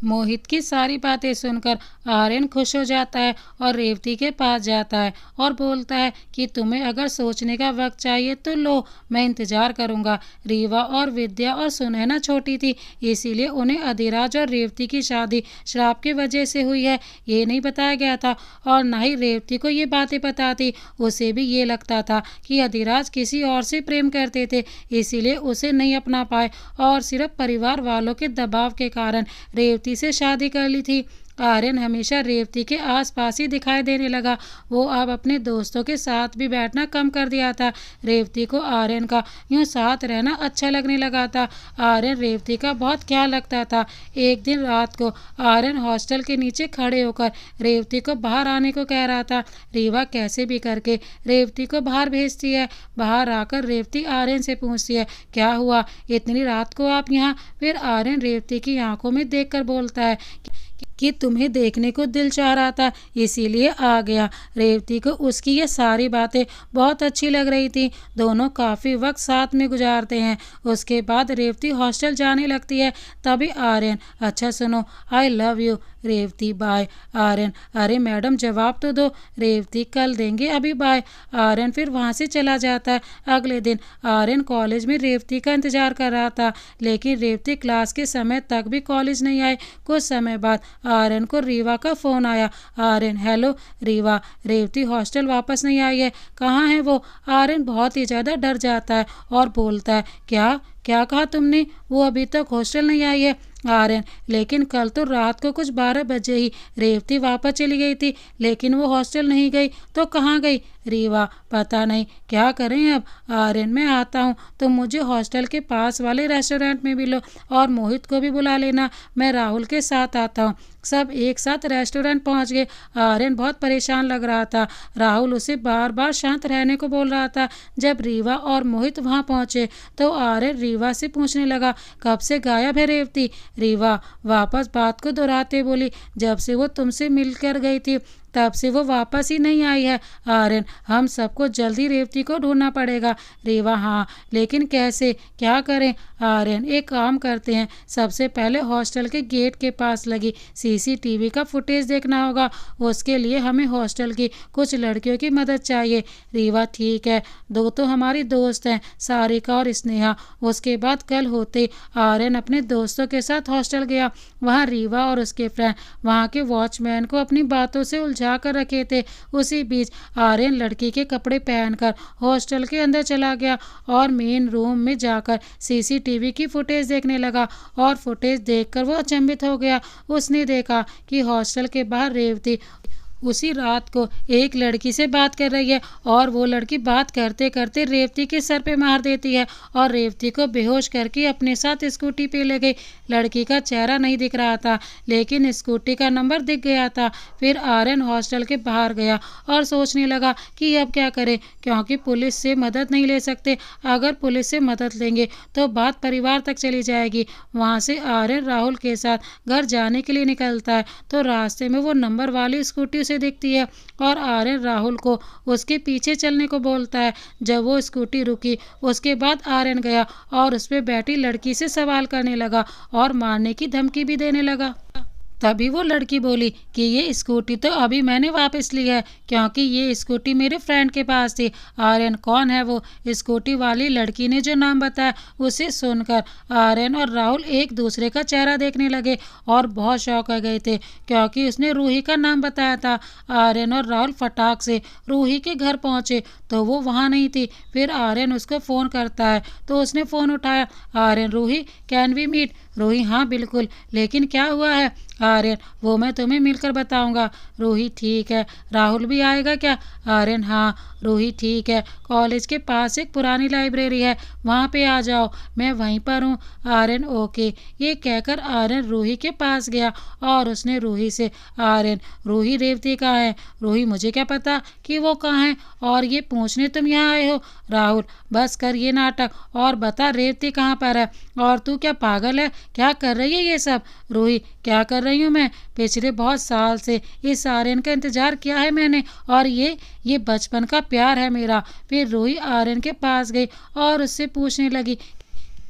मोहित की सारी बातें सुनकर आर्यन खुश हो जाता है और रेवती के पास जाता है और बोलता है कि तुम्हें अगर सोचने का वक्त चाहिए तो लो, मैं इंतज़ार करूँगा। रीवा और विद्या और सुनैना छोटी थी, इसीलिए उन्हें अधिराज और रेवती की शादी श्राप की वजह से हुई है, ये नहीं बताया गया था। और ना ही रेवती को ये बातें पता थी। उसे भी ये लगता था कि अधिराज किसी और से प्रेम करते थे, इसीलिए उसे नहीं अपना पाए और सिर्फ परिवार वालों के दबाव के कारण रेवती से शादी कर ली थी। आर्यन हमेशा रेवती के आसपास ही दिखाई देने लगा। वो अब अपने दोस्तों के साथ भी बैठना कम कर दिया था। रेवती को आर्यन का यूं साथ रहना अच्छा लगने लगा था। आर्यन रेवती का बहुत ख्याल रखता था। एक दिन रात को आर्यन हॉस्टल के नीचे खड़े होकर रेवती को बाहर आने को कह रहा था। रीवा कैसे भी करके रेवती को बाहर भेजती है। बाहर आकर रेवती आर्यन से पूछती है, क्या हुआ, इतनी रात को आप यहाँ? फिर आर्यन रेवती की आंखों में देखकर बोलता है कि तुम्हें देखने को दिल चाह रहा था, इसीलिए आ गया। रेवती को उसकी ये सारी बातें बहुत अच्छी लग रही थी। दोनों काफ़ी वक्त साथ में गुजारते हैं। उसके बाद रेवती हॉस्टल जाने लगती है। तभी आर्यन, अच्छा सुनो, I love you. Revati, bye. Aryan, अरे मैडम जवाब तो दो। रेवती, कल देंगे, अभी बाय। आर्यन फिर वहाँ से चला जाता है। अगले दिन आर्यन कॉलेज में रेवती का इंतजार कर रहा था, लेकिन रेवती क्लास के समय तक भी कॉलेज नहीं आए। कुछ समय बाद आर्यन को रीवा का फ़ोन आया। आर्यन, हेलो रीवा, रेवती हॉस्टल वापस नहीं आई है, कहाँ है वो? आर्यन बहुत ही ज़्यादा डर जाता है और बोलता है, क्या क्या कहा तुमने? वो अभी तक हॉस्टल नहीं आई है। आर्यन, लेकिन कल तो रात को कुछ 12 बजे ही रेवती वापस चली गई थी, लेकिन वो हॉस्टल नहीं गई, तो कहाँ गई? रीवा, पता नहीं, क्या करें अब? आर्यन, मैं आता हूँ, तुम मुझे हॉस्टल के पास वाले रेस्टोरेंट में भी लो और मोहित को भी बुला लेना, मैं राहुल के साथ आता हूँ। सब एक साथ रेस्टोरेंट पहुंच गए। आर्यन बहुत परेशान लग रहा था। राहुल उसे बार बार शांत रहने को बोल रहा था। जब रीवा और मोहित वहां पहुंचे तो आर्यन रीवा से पूछने लगा, कब से गायब है रेवती? रीवा वापस बात को दोहराते बोली, जब से वो तुमसे मिलकर गई थी तब से वो वापस ही नहीं आई है। आर्यन, हम सबको जल्दी रेवती को ढूंढना पड़ेगा। रीवा, हाँ, लेकिन कैसे, क्या करें? आर्यन, एक काम करते हैं, सबसे पहले हॉस्टल के गेट के पास लगी सीसीटीवी का फुटेज देखना होगा। उसके लिए हमें हॉस्टल की कुछ लड़कियों की मदद चाहिए। रीवा, ठीक है, दो तो हमारी दोस्त हैं, सारिका और स्नेहा। उसके बाद कल होते आर्यन अपने दोस्तों के साथ हॉस्टल गया। वहाँ रीवा और उसके फ्रेंड वहाँ के वॉचमैन को अपनी बातों से उलझा कर रखे थे। उसी बीच आर्यन लड़की के कपड़े पहनकर हॉस्टल के अंदर चला गया और मेन रूम में जाकर सीसीटीवी की फुटेज देखने लगा। और फुटेज देखकर वो अचंभित हो गया। उसने देखा कि हॉस्टल के बाहर रेवती उसी रात को एक लड़की से बात कर रही है और वो लड़की बात करते करते रेवती के सर पे मार देती है और रेवती को बेहोश करके अपने साथ स्कूटी पे ले गई। लड़की का चेहरा नहीं दिख रहा था, लेकिन स्कूटी का नंबर दिख गया था। फिर आर्यन हॉस्टल के बाहर गया और सोचने लगा कि अब क्या करें, क्योंकि पुलिस से मदद नहीं ले सकते। अगर पुलिस से मदद लेंगे तो बात परिवार तक चली जाएगी। वहाँ से आर्यन राहुल के साथ घर जाने के लिए निकलता है तो रास्ते में वो नंबर वाली स्कूटी से दिखती है और आर्यन राहुल को उसके पीछे चलने को बोलता है। जब वो स्कूटी रुकी उसके बाद आर्यन गया और उस पर बैठी लड़की से सवाल करने लगा और मारने की धमकी भी देने लगा। तभी वो लड़की बोली कि ये स्कूटी तो अभी मैंने वापस ली है, क्योंकि ये स्कूटी मेरे फ्रेंड के पास थी। आर्यन, कौन है वो? स्कूटी वाली लड़की ने जो नाम बताया उसे सुनकर आर्यन और राहुल एक दूसरे का चेहरा देखने लगे और बहुत शौक हो गए थे, क्योंकि उसने रूही का नाम बताया था। आर्यन और राहुल फटाक से रूही के घर पहुंचे तो वो वहाँ नहीं थी। फिर आर्यन उसको फ़ोन करता है तो उसने फ़ोन उठाया। Aryan, Ruhi, can we meet? Ruhi, हाँ बिल्कुल, लेकिन क्या हुआ है? आर्यन, वो मैं तुम्हें मिलकर बताऊंगा। रूही, ठीक है, राहुल भी आएगा क्या? आर्यन, हाँ। रूही, ठीक है, कॉलेज के पास एक पुरानी लाइब्रेरी है, वहाँ पे आ जाओ, मैं वहीं पर हूँ। आर्यन, ओके। ये कहकर आर्यन रूही के पास गया और उसने रूही से, आर्यन, रूही रेवती कहाँ है? रूही, मुझे क्या पता कि वो कहाँ है, और ये पूछने तुम यहाँ आए हो? राहुल, बस कर ये नाटक और बता रेवती कहाँ पर है। और तू क्या पागल है? क्या कर रही है ये सब? रूही, क्या कर रही हूँ मैं? पिछले बहुत साल से इस आर्यन का इंतजार किया है मैंने, और ये बचपन का प्यार है मेरा। फिर रूही आर्यन के पास गई और उससे पूछने लगी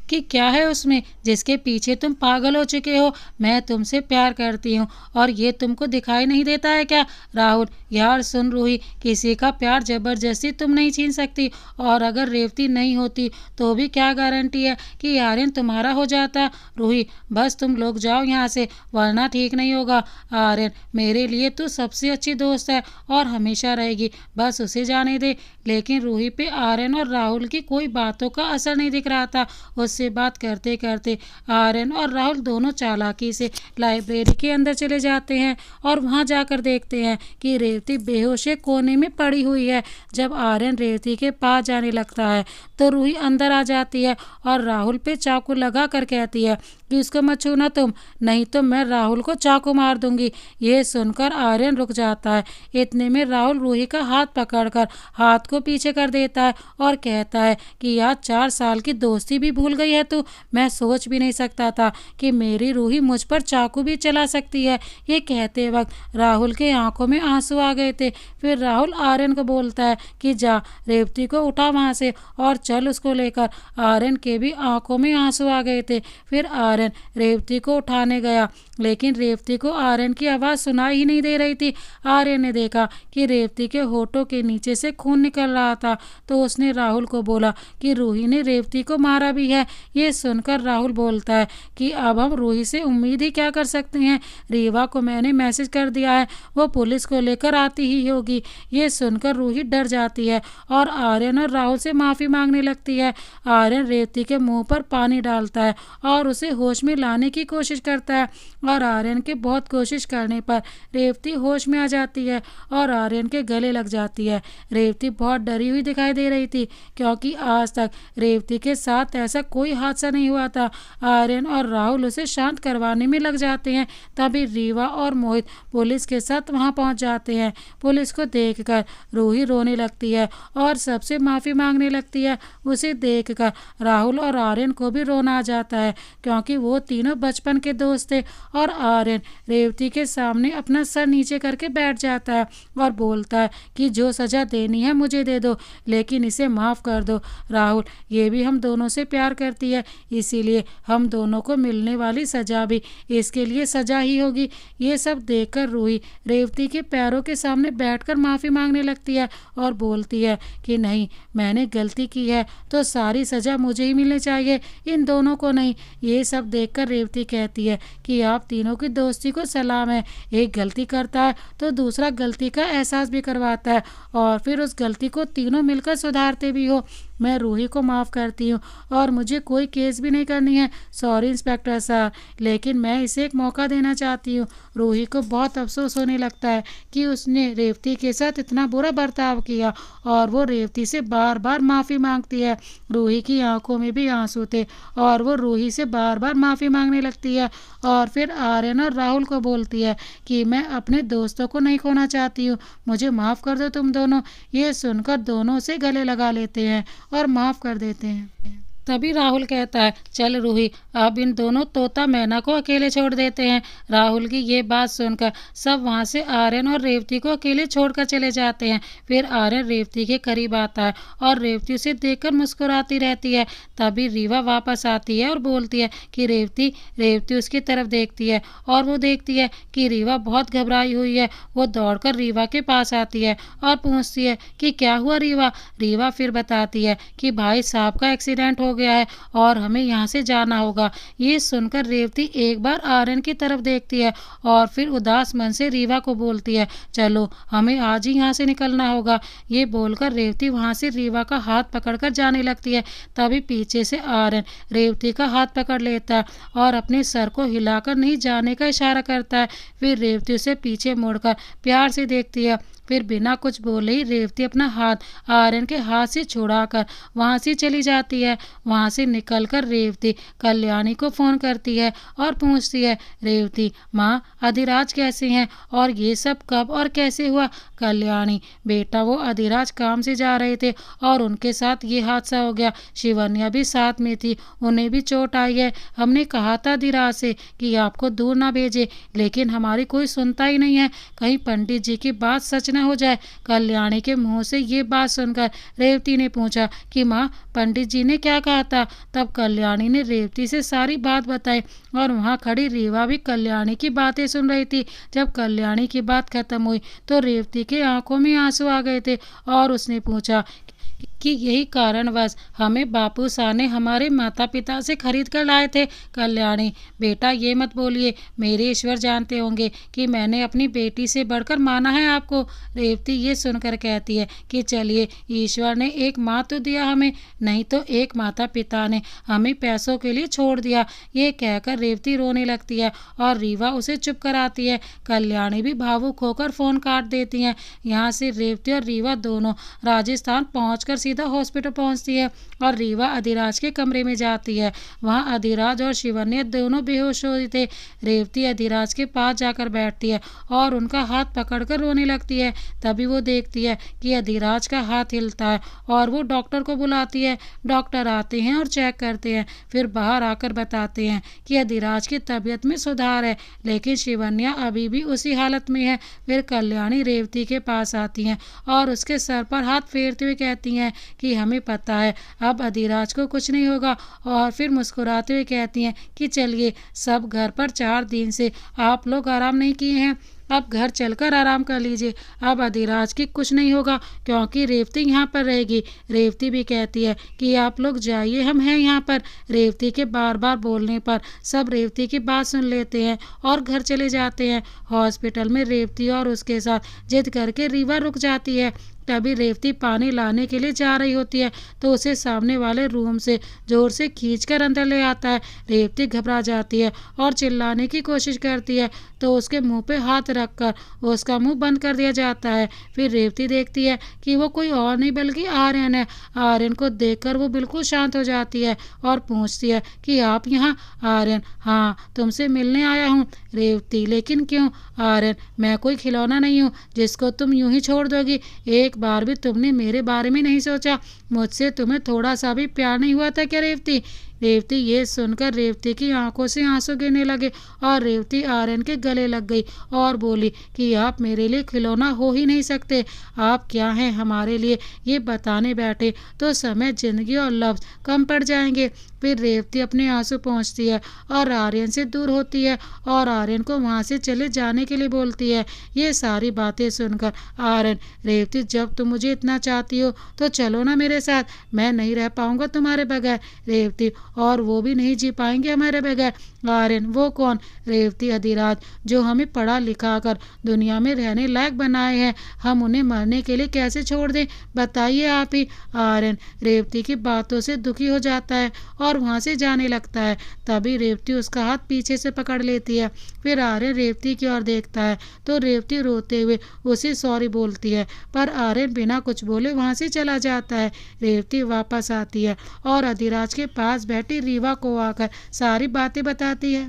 कि क्या है उसमें जिसके पीछे तुम पागल हो चुके हो? मैं तुमसे प्यार करती हूँ और ये तुमको दिखाई नहीं देता है क्या? राहुल, यार सुन रूही, किसी का प्यार जबरदस्ती तुम नहीं छीन सकती, और अगर रेवती नहीं होती तो भी क्या गारंटी है कि आर्यन तुम्हारा हो जाता? रूही, बस तुम लोग जाओ यहाँ से, वरना ठीक नहीं होगा। आर्यन, मेरे लिए तू सबसे अच्छी दोस्त है और हमेशा रहेगी, बस उसे जाने दे। लेकिन रूही पे आर्यन और राहुल की कोई बातों का असर नहीं दिख रहा था। उससे बात करते करते आर्यन और राहुल दोनों चालाकी से लाइब्रेरी के अंदर चले जाते हैं और वहां जाकर देखते हैं कि रेवती बेहोश कोने में पड़ी हुई है। जब आर्यन रेवती के पास जाने लगता है तो रूही अंदर आ जाती है और राहुल पे चाकू लगा कर कहती है कि उसको मत छूना तुम, नहीं तो मैं राहुल को चाकू मार दूंगी। ये सुनकर आर्यन रुक जाता है। इतने में राहुल रूही का हाथ पकड़कर हाथ को पीछे कर देता है और कहता है कि यार 4 साल की दोस्ती भी भूल गई है तू। मैं सोच भी नहीं सकता था कि मेरी रूही मुझ पर चाकू भी चला सकती है। ये कहते वक्त राहुल के आंखों में आंसू आ गए थे। फिर राहुल आर्यन को बोलता है कि जा रेवती को उठा वहाँ से और चल उसको लेकर। आर्यन के भी आंखों में आंसू आ गए थे। फिर आर्यन रेवती को उठाने गया, लेकिन रेवती को आर्यन की आवाज़ सुनाई ही नहीं दे रही थी। आर्यन ने देखा कि रेवती के होठों के नीचे से खून निकल रहा था, तो उसने राहुल को बोला कि रूही ने रेवती को मारा भी है। ये सुनकर राहुल बोलता है कि अब हम रूही से उम्मीद ही क्या कर सकते हैं। रीवा को मैंने मैसेज कर दिया है, वो पुलिस को लेकर आती ही होगी। ये सुनकर रूही डर जाती है और आर्यन और राहुल से माफ़ी मांगने लगती है। आर्यन रेवती के मुंह पर पानी डालता है और उसे होश में लाने की कोशिश करता है, और आर्यन के बहुत कोशिश करने पर रेवती होश में आ जाती है और आर्यन के गले लग जाती है। रेवती बहुत डरी हुई दिखाई दे रही थी, क्योंकि आज तक रेवती के साथ ऐसा कोई हादसा नहीं हुआ था। आर्यन और राहुल उसे शांत करवाने में लग जाते हैं। तभी रीवा और मोहित पुलिस के साथ वहां पहुंच जाते हैं। पुलिस को देखकर रूही रोने लगती है और सबसे माफ़ी मांगने लगती है। उसे देखकर राहुल और आर्यन को भी रोना आ जाता है, क्योंकि वो तीनों बचपन के दोस्त थे। और आर्यन रेवती के सामने अपना सर नीचे करके बैठ जाता है और बोलता है कि जो सज़ा देनी है मुझे दे दो, लेकिन इसे माफ़ कर दो। राहुल, ये भी हम दोनों से प्यार करती है, इसीलिए हम दोनों को मिलने वाली सज़ा भी इसके लिए सज़ा ही होगी। ये सब देखकर रूही रेवती के पैरों के सामने बैठकर माफ़ी मांगने लगती है और बोलती है कि नहीं, मैंने गलती की है तो सारी सज़ा मुझे ही मिलनी चाहिए, इन दोनों को नहीं। ये सब देखकर रेवती कहती है कि आप तीनों की दोस्ती को सलाम है। एक गलती करता है तो दूसरा गलती का एहसास भी करवाता है और फिर उस गलती को तीनों मिलकर सुधारते भी हो। मैं रूही को माफ़ करती हूँ और मुझे कोई केस भी नहीं करनी है। सॉरी इंस्पेक्टर साहब, लेकिन मैं इसे एक मौका देना चाहती हूँ। रूही को बहुत अफसोस होने लगता है कि उसने रेवती के साथ इतना बुरा बर्ताव किया और वो रेवती से बार बार माफ़ी मांगती है। रूही की आंखों में भी आंसू थे और वो रूही से बार बार माफ़ी मांगने लगती है और फिर आर्यन और राहुल को बोलती है कि मैं अपने दोस्तों को नहीं खोना चाहती हूँ, मुझे माफ़ कर दो तुम दोनों। ये सुनकर दोनों से गले लगा लेते हैं और माफ़ कर देते हैं। तभी राहुल कहता है, चल रूही, अब इन दोनों तोता मैना को अकेले छोड़ देते हैं। राहुल की ये बात सुनकर सब वहाँ से आर्यन और रेवती को अकेले छोड़कर चले जाते हैं। फिर आर्यन रेवती के करीब आता है और रेवती उसे देखकर मुस्कुराती रहती है। तभी रीवा वापस आती है और बोलती है कि रेवती। रेवती उसकी तरफ देखती है और वो देखती है कि रीवा बहुत घबराई हुई है। वो दौड़कर रीवा के पास आती है और पूछती है कि क्या हुआ रीवा। रीवा फिर बताती है कि भाई साहब का एक्सीडेंट हो गया है और हमें यहाँ से जाना होगा। ये सुनकर रेवती एक बार आर्यन की तरफ देखती है और फिर उदास मन से रीवा को बोलती है, चलो हमें आज ही यहाँ से निकलना होगा। ये बोलकर रेवती वहाँ से रीवा का हाथ पकड़कर जाने लगती है। तभी पीछे से आर्यन रेवती का हाथ पकड़ लेता है और अपने सर को हिलाकर नहीं जाने का इशारा करता है। फिर रेवती उसे पीछे मुड़कर प्यार से देखती है। फिर बिना कुछ बोले ही रेवती अपना हाथ आर्यन के हाथ से छुड़ाकर वहाँ से चली जाती है। वहाँ से निकलकर रेवती कल्याणी को फ़ोन करती है और पूछती है, रेवती माँ, अधिराज कैसे हैं और ये सब कब और कैसे हुआ। कल्याणी, बेटा वो अधिराज काम से जा रहे थे और उनके साथ ये हादसा हो गया। शिवन्या भी साथ में थी, उन्हें भी चोट आई है। हमने कहा था अधिराज से कि आपको दूर ना भेजे, लेकिन हमारी कोई सुनता ही नहीं है। कहीं पंडित जी की बात सच हो जाए। कल्याणी के मुंह से ये बात सुनकर रेवती ने पूछा कि माँ, पंडित जी ने क्या कहा था। तब कल्याणी ने रेवती से सारी बात बताई और वहाँ खड़ी रीवा भी कल्याणी की बातें सुन रही थी। जब कल्याणी की बात खत्म हुई तो रेवती के आंखों में आंसू आ गए थे और उसने पूछा कि यही कारणवश हमें बापू शाह ने हमारे माता पिता से खरीद कर लाए थे। कल्याणी, बेटा ये मत बोलिए, मेरे ईश्वर जानते होंगे कि मैंने अपनी बेटी से बढ़कर माना है आपको। रेवती ये सुनकर कहती है कि चलिए, ईश्वर ने एक माँ तो दिया हमें, नहीं तो एक माता पिता ने हमें पैसों के लिए छोड़ दिया। ये कहकर रेवती रोने लगती है और रीवा उसे चुप कराती है। कल्याणी भी भावुक होकर फ़ोन काट देती हैं। यहाँ से रेवती और रीवा दोनों राजस्थान पहुँचकर सीधा हॉस्पिटल पहुंचती है और रीवा अधिराज के कमरे में जाती है। वहां अधिराज और शिवन्या दोनों बेहोश हो थे। रेवती अधिराज के पास जाकर बैठती है और उनका हाथ पकड़कर रोने लगती है। तभी वो देखती है कि अधिराज का हाथ हिलता है और वो डॉक्टर को बुलाती है। डॉक्टर आते हैं और चेक करते हैं, फिर बाहर आकर बताते हैं कि अधिराज की तबीयत में सुधार है, लेकिन शिवन्या अभी भी उसी हालत में है। फिर कल्याणी रेवती के पास आती हैं और उसके सर पर हाथ फेरते हुए कहती हैं कि हमें पता है अब अधिराज को कुछ नहीं होगा, और फिर मुस्कुराते हुए कहती हैं कि चलिए, सब घर पर 4 दिन से आप लोग आराम नहीं किए हैं, अब घर चलकर आराम कर लीजिए। अब अधिराज की कुछ नहीं होगा क्योंकि रेवती यहाँ पर रहेगी। रेवती भी कहती है कि आप लोग जाइए, हम हैं यहाँ पर। रेवती के बार बार बोलने पर सब रेवती की बात सुन लेते हैं और घर चले जाते हैं। हॉस्पिटल में रेवती और उसके साथ जिद करके रीवा रुक जाती है। तभी रेवती पानी लाने के लिए जा रही होती है तो उसे सामने वाले रूम से जोर से खींचकर अंदर ले आता है। रेवती घबरा जाती है और चिल्लाने की कोशिश करती है तो उसके मुंह पे हाथ रखकर उसका मुंह बंद कर दिया जाता है। फिर रेवती देखती है कि वो कोई और नहीं बल्कि आर्यन है। आर्यन को देखकर वो बिल्कुल शांत हो जाती है और पूछती है कि आप यहाँ? आर्यन: हाँ, तुमसे मिलने आया हूँ। रेवती: लेकिन क्यों? आर्यन: मैं कोई खिलौना नहीं हूँ जिसको तुम यूं ही छोड़ दोगी। एक बार भी तुमने मेरे बारे में नहीं सोचा। मुझसे तुम्हें थोड़ा सा भी प्यार नहीं हुआ था क्या रेवती? रेवती ये सुनकर रेवती की आंखों से आंसू गिरने लगे और रेवती आर्यन के गले लग गई और बोली कि आप मेरे लिए खिलौना हो ही नहीं सकते। आप क्या हैं हमारे लिए, ये बताने बैठे तो समय, जिंदगी और लफ्ज़ कम पड़ जाएंगे। फिर रेवती अपने आंसू पोंछती है और आर्यन से दूर होती है और आर्यन को वहाँ से चले जाने के लिए बोलती है। ये सारी बातें सुनकर आर्यन: रेवती, जब तुम मुझे इतना चाहती हो तो चलो ना मेरे साथ, मैं नहीं रह पाऊंगा तुम्हारे बगैर। रेवती: और वो भी नहीं जी पाएंगे हमारे बगैर। आर्यन: वो कौन? रेवती: अधिराज, जो हमें पढ़ा लिखा कर दुनिया में रहने लायक बनाए हैं, हम उन्हें मरने के लिए कैसे छोड़ दें, बताइए आप ही। आर्यन रेवती की बातों से दुखी हो जाता है और वहाँ से जाने लगता है। तभी रेवती उसका हाथ पीछे से पकड़ लेती है। फिर आर्यन रेवती की ओर देखता है तो रेवती रोते हुए उसे सॉरी बोलती है, पर आर्यन बिना कुछ बोले वहाँ से चला जाता है। रेवती वापस आती है और अधिराज के पास बैठी रीवा को आकर सारी बातें बताती है।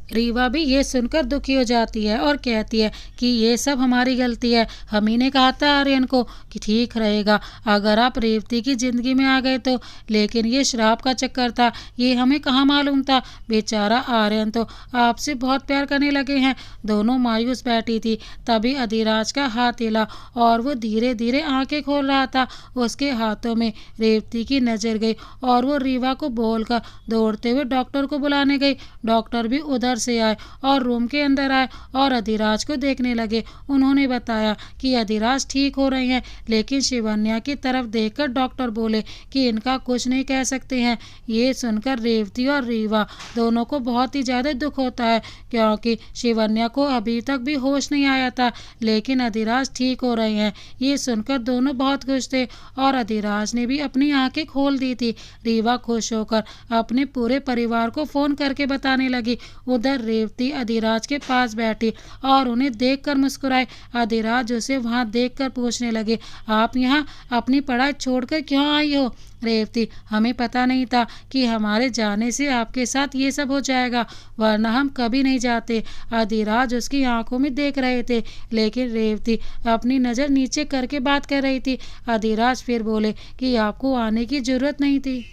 रीवा भी ये सुनकर दुखी हो जाती है और कहती है कि ये सब हमारी गलती है। हम ही ने कहा था आर्यन को कि ठीक रहेगा अगर आप रेवती की ज़िंदगी में आ गए तो, लेकिन ये शराब का चक्कर था, ये हमें कहाँ मालूम था। बेचारा आर्यन तो आपसे बहुत प्यार करने लगे हैं। दोनों मायूस बैठी थी। तभी अधिराज का हाथ हिला और वो धीरे धीरे आंखें खोल रहा था। उसके हाथों में रेवती की नज़र गई और वो रीवा को बोलकर दौड़ते हुए डॉक्टर को बुलाने गई। डॉक्टर भी उधर से आए और रूम के अंदर आए और अधिराज को देखने लगे। उन्होंने बताया कि अधिराज ठीक हो रहे हैं, लेकिन शिवन्या की तरफ देखकर डॉक्टर बोले कि इनका कुछ नहीं कह सकते हैं। ये सुनकर रेवती और रीवा दोनों को बहुत ही ज़्यादा दुख होता है, क्योंकि शिवन्या को अभी तक भी होश नहीं आया था, लेकिन अधिराज ठीक हो रहे हैं। ये सुनकर दोनों बहुत खुश थे और अधिराज ने भी अपनी आंखें खोल दी थी। रीवा खुश होकर अपने पूरे परिवार को फ़ोन करके बताने लगी। उधर रेवती अधिराज के पास बैठी और उन्हें देखकर मुस्कुराए। अधिराज उसे वहां देखकर पूछने लगे, आप यहाँ अपनी पढ़ाई छोड़कर क्यों आई हो? रेवती: हमें पता नहीं था कि हमारे जाने से आपके साथ ये सब हो जाएगा, वरना हम कभी नहीं जाते। अधिराज उसकी आंखों में देख रहे थे, लेकिन रेवती अपनी नज़र नीचे करके बात कर रही थी। अधिराज फिर बोले कि आपको आने की जरूरत नहीं थी,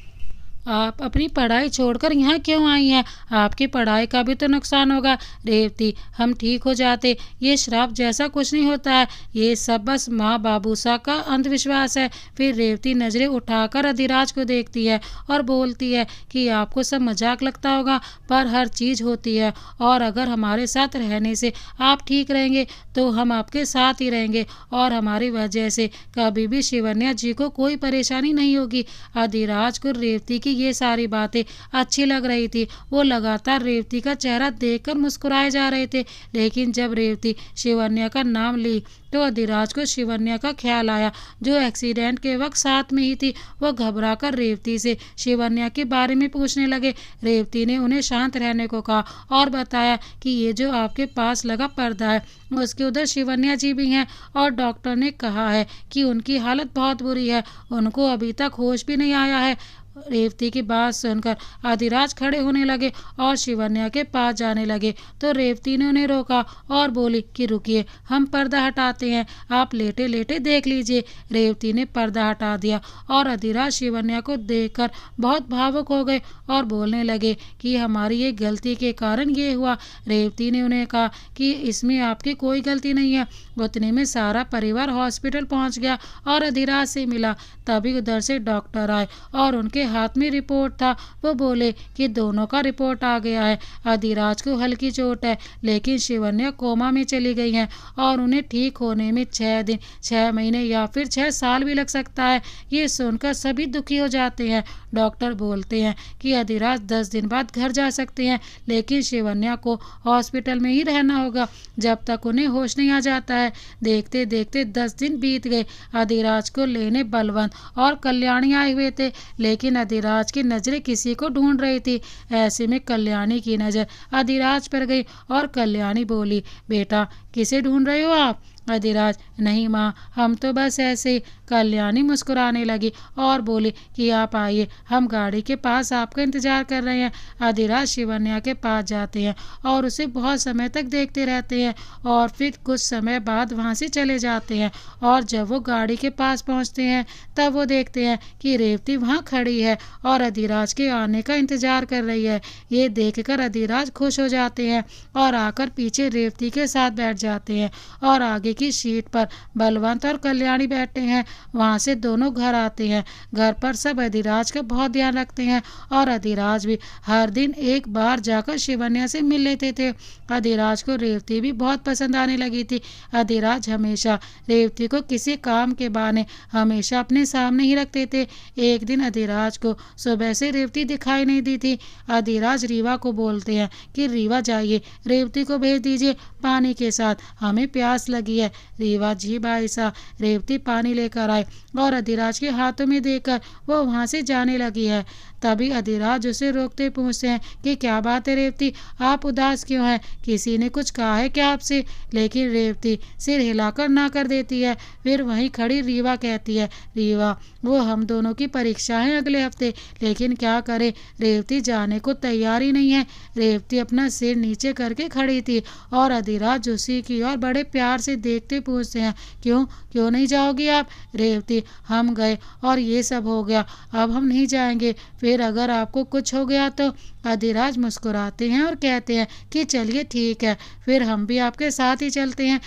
आप अपनी पढ़ाई छोड़कर यहाँ क्यों आई हैं? आपकी पढ़ाई का भी तो नुकसान होगा। रेवती: हम ठीक हो जाते, ये श्राप जैसा कुछ नहीं होता है, ये सब बस माँ बाबूसा का अंधविश्वास है। फिर रेवती नज़रें उठाकर अधिराज को देखती है और बोलती है कि आपको सब मजाक लगता होगा, पर हर चीज़ होती है, और अगर हमारे साथ रहने से आप ठीक रहेंगे तो हम आपके साथ ही रहेंगे और हमारी वजह से कभी भी शिवन्या जी को कोई परेशानी नहीं होगी। अधिराज को रेवती की ये सारी बातें अच्छी लग रही थी। वो लगातार रेवती का चेहरा देखकर मुस्कुराए जा रहे थे, लेकिन जब रेवती शिवन्या का नाम ली तो अधिराज को शिवन्या का ख्याल आया, जो एक्सीडेंट के वक्त साथ में ही थी। वो घबराकर रेवती से शिवन्या के बारे में पूछने लगे। रेवती ने उन्हें शांत रहने को कहा और बताया कि ये जो आपके पास लगा पर्दा है, उसके उधर शिवन्या जी भी हैं और डॉक्टर ने कहा है कि उनकी हालत बहुत बुरी है, उनको अभी तक होश भी नहीं आया है। रेवती की बात सुनकर अधिराज खड़े होने लगे और शिवन्या के पास जाने लगे, तो रेवती ने उन्हें रोका और बोली कि रुकिए, हम पर्दा हटाते हैं, आप लेटे लेटे देख लीजिए। रेवती ने पर्दा हटा दिया और अधिराज शिवन्या को देखकर बहुत भावुक हो गए और बोलने लगे कि हमारी ये गलती के कारण ये हुआ। रेवती ने उन्हें कहा कि इसमें आपकी कोई गलती नहीं है। उतने में सारा परिवार हॉस्पिटल पहुंच गया और अधिराज से मिला। तभी उधर से डॉक्टर आए और उनके जिनके हाथ में रिपोर्ट था वो बोले कि दोनों का रिपोर्ट आ गया है। अधिराज को हल्की चोट है, लेकिन शिवन्या कोमा में चली गई हैं और उन्हें ठीक होने में 6 दिन, 6 महीने या फिर 6 साल भी लग सकता है। ये सुनकर सभी दुखी हो जाते हैं। डॉक्टर बोलते हैं कि अधिराज 10 दिन बाद घर जा सकते हैं, लेकिन शिवन्या को हॉस्पिटल में ही रहना होगा जब तक उन्हें होश नहीं आ जाता है। देखते देखते 10 दिन बीत गए। अधिराज को लेने बलवंत और कल्याणी आए हुए थे, लेकिन अधिराज की नजरें किसी को ढूंढ रही थी। ऐसे में कल्याणी की नजर अधिराज पर गई और कल्याणी बोली, बेटा किसे ढूंढ रहे हो आप? अधिराज, नहीं माँ, हम तो बस ऐसे ही। कल्याणी मुस्कुराने लगी और बोली कि आप आइए, हम गाड़ी के पास आपका इंतजार कर रहे हैं। अधिराज शिवन्या के पास जाते हैं और उसे बहुत समय तक देखते रहते हैं और फिर कुछ समय बाद वहाँ से चले जाते हैं। और जब वो गाड़ी के पास पहुँचते हैं तब वो देखते हैं कि रेवती वहाँ खड़ी है और अधिराज के आने का इंतजार कर रही है। ये देखकर अधिराज खुश हो जाते हैं और आकर पीछे रेवती के साथ बैठ जाते हैं और आगे की सीट पर बलवंत और कल्याणी बैठे हैं। वहां से दोनों घर आते हैं। घर पर सब अधिराज का बहुत ध्यान रखते हैं और अधिराज भी हर दिन एक बार जाकर शिवन्या से मिल लेते थे। अधिराज को रेवती भी बहुत पसंद आने लगी थी। अधिराज हमेशा रेवती को किसी काम के बहाने हमेशा अपने सामने ही रखते थे। एक दिन अधिराज को सुबह से रेवती दिखाई नहीं दी थी। अधिराज रीवा को बोलते हैं कि रीवा जाइए, रेवती को भेज दीजिए पानी के साथ, हमें प्यास लगी है। रीवा जी भाई साहब, रेवती पानी लेकर आए और अधिराज के हाथों में देकर वो वहाँ से जाने लगी है। तभी अधिराज उसे रोकते पूछते हैं कि क्या बात है रेवती, आप उदास क्यों हैं? किसी ने कुछ कहा है क्या आपसे? लेकिन रेवती सिर हिलाकर ना कर देती है। फिर वहीं खड़ी रीवा कहती है, रीवा वो हम दोनों की परीक्षा है अगले हफ्ते, लेकिन क्या करे, रेवती जाने को तैयार ही नहीं है। रेवती अपना सिर नीचे करके खड़ी थी और अधिराज उसी की ओर बड़े प्यार से देखते पूछते हैं, क्यों क्यों नहीं जाओगी आप? रेवती, हम गए और ये सब हो गया, अब हम नहीं जाएंगे, फिर अगर आपको कुछ हो गया तो? अधिराज मुस्कुराते हैं और कहते हैं कि चलिए ठीक है, फिर हम भी आपके साथ ही चलते हैं।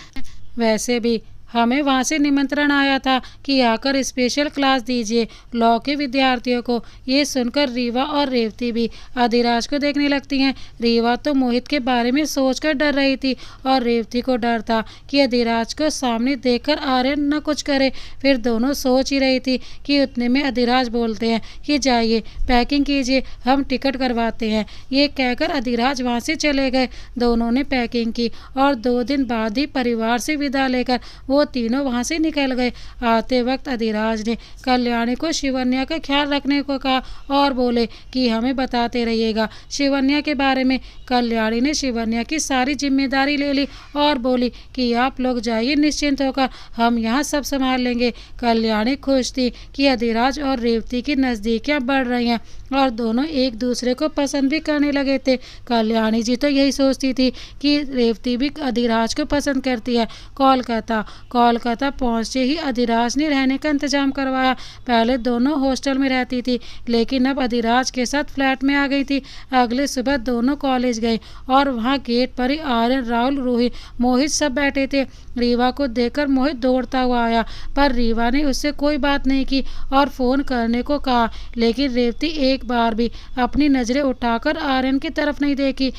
वैसे भी हमें वहाँ से निमंत्रण आया था कि आकर स्पेशल क्लास दीजिए लॉ के विद्यार्थियों को। ये सुनकर रीवा और रेवती भी अधिराज को देखने लगती हैं। रीवा तो मोहित के बारे में सोचकर डर रही थी और रेवती को डर था कि अधिराज को सामने देखकर आर्यन न कुछ करे। फिर दोनों सोच ही रही थी कि उतने में अधिराज बोलते हैं कि जाइए पैकिंग कीजिए, हम टिकट करवाते हैं। ये कहकर अधिराज वहाँ से चले गए। दोनों ने पैकिंग की और 2 दिन बाद ही परिवार से विदा लेकर वो तीनों वहां से निकल गए। आते वक्त अधिराज ने कल्याणी को शिवन्या का ख्याल रखने को कहा और बोले कि हमें बताते रहिएगा शिवन्या के बारे में। कल्याणी ने शिवन्या की सारी जिम्मेदारी ले ली और बोली कि आप लोग जाइए निश्चिंत होकर, हम यहाँ सब संभाल लेंगे। कल्याणी खुश थी कि अधिराज और रेवती की नज़दीकियाँ बढ़ रही हैं और दोनों एक दूसरे को पसंद भी करने लगे थे। कल्याणी जी तो यही सोचती थी कि रेवती भी अधिराज को पसंद करती है। कोलकाता पहुंचते ही अधिराज ने रहने का इंतजाम करवाया। पहले दोनों हॉस्टल में रहती थी, लेकिन अब अधिराज के साथ फ्लैट में आ गई थी। अगले सुबह दोनों कॉलेज गए और वहां गेट पर ही आर्यन, राहुल, रूही, मोहित सब बैठे थे। रीवा को देखकर मोहित दौड़ता हुआ आया, पर रीवा ने उससे कोई बात नहीं की और फ़ोन करने को कहा, लेकिन रेवती एक बार भी अपनी नज़रें उठाकर आर्यन की तरफ नहीं देखी।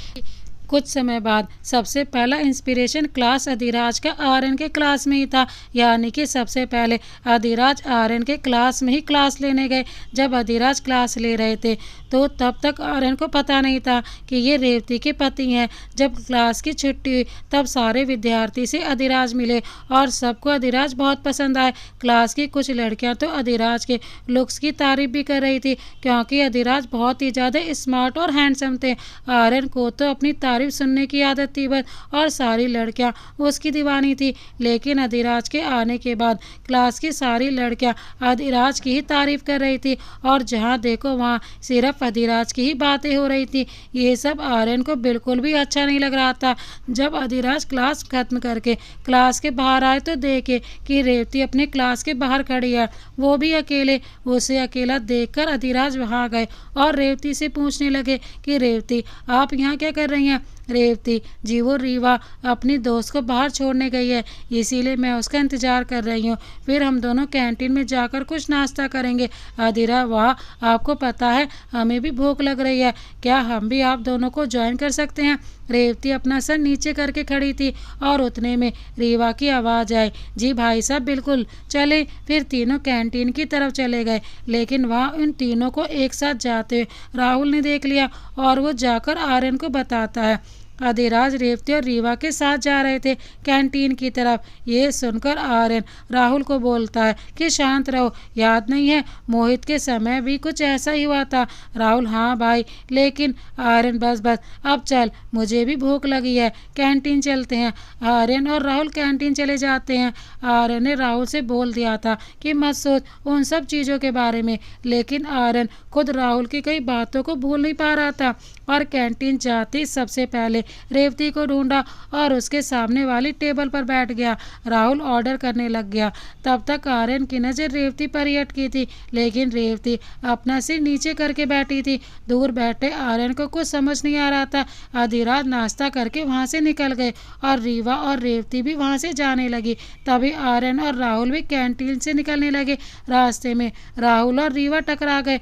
कुछ समय बाद सबसे पहला इंस्पिरेशन क्लास अधिराज का आर्यन के क्लास में ही था, यानी कि सबसे पहले अधिराज आर्यन के क्लास में ही क्लास लेने गए। जब अधिराज क्लास ले रहे थे तो तब तक आर्यन को पता नहीं था कि ये रेवती के पति हैं। जब क्लास की छुट्टी हुई तब सारे विद्यार्थी से अधिराज मिले और सबको अधिराज बहुत पसंद आए। क्लास की कुछ लड़कियां तो अधिराज के लुक्स की तारीफ भी कर रही थी, क्योंकि अधिराज बहुत ही ज़्यादा स्मार्ट और हैंडसम थे। आर्यन को तो अपनी तारीफ सुनने की आदत थी बस, और सारी लड़कियां उसकी दीवानी थी। लेकिन अधिराज के आने के बाद क्लास की सारी लड़कियां अधिराज की ही तारीफ कर रही थी और जहां देखो वहां सिर्फ अधिराज की ही बातें हो रही थी। ये सब आर्यन को बिल्कुल भी अच्छा नहीं लग रहा था। जब अधिराज क्लास खत्म करके क्लास के बाहर आए तो देखे कि रेवती अपने क्लास के बाहर खड़ी है, वो भी अकेले। उसे अकेला देखकर अधिराज वहां गए और रेवती से पूछने लगे कि रेवती, आप यहाँ क्या कर रही हैं? रेवती जी, वो रीवा अपनी दोस्त को बाहर छोड़ने गई है, इसीलिए मैं उसका इंतजार कर रही हूँ। फिर हम दोनों कैंटीन में जाकर कुछ नाश्ता करेंगे। अधीरा, वाह, आपको पता है हमें भी भूख लग रही है, क्या हम भी आप दोनों को ज्वाइन कर सकते हैं? रेवती अपना सर नीचे करके खड़ी थी और उतने में रीवा की आवाज़ आई, जी भाई साहब, बिल्कुल चले। फिर तीनों कैंटीन की तरफ चले गए, लेकिन वहाँ उन तीनों को एक साथ जाते हुए राहुल ने देख लिया और वो जाकर आर्यन को बताता है। अधिराज रेवती और रीवा के साथ जा रहे थे कैंटीन की तरफ। ये सुनकर आर्यन राहुल को बोलता है कि शांत रहो, याद नहीं है मोहित के समय भी कुछ ऐसा ही हुआ था? राहुल, हाँ भाई, लेकिन आर्यन, बस बस अब चल, मुझे भी भूख लगी है, कैंटीन चलते हैं। आर्यन और राहुल कैंटीन चले जाते हैं। आर्यन ने राहुल से बोल दिया था कि मत सोच उन सब चीज़ों के बारे में, लेकिन आर्यन खुद राहुल की कई बातों को भूल नहीं पा रहा था और कैंटीन जाते सबसे पहले रेवती को ढूंढा और उसके सामने वाली टेबल पर बैठ गया। राहुल ऑर्डर करने लग गया। तब तक आर्यन की नज़र रेवती पर ही अटकी थी, लेकिन रेवती अपना सिर नीचे करके बैठी थी। दूर बैठे आर्यन को कुछ समझ नहीं आ रहा था। अधिराज नाश्ता करके वहाँ से निकल गए और रीवा और रेवती भी वहाँ से जाने लगी। तभी आर्यन और राहुल भी कैंटीन से निकलने लगे। रास्ते में राहुल और रीवा टकरा गए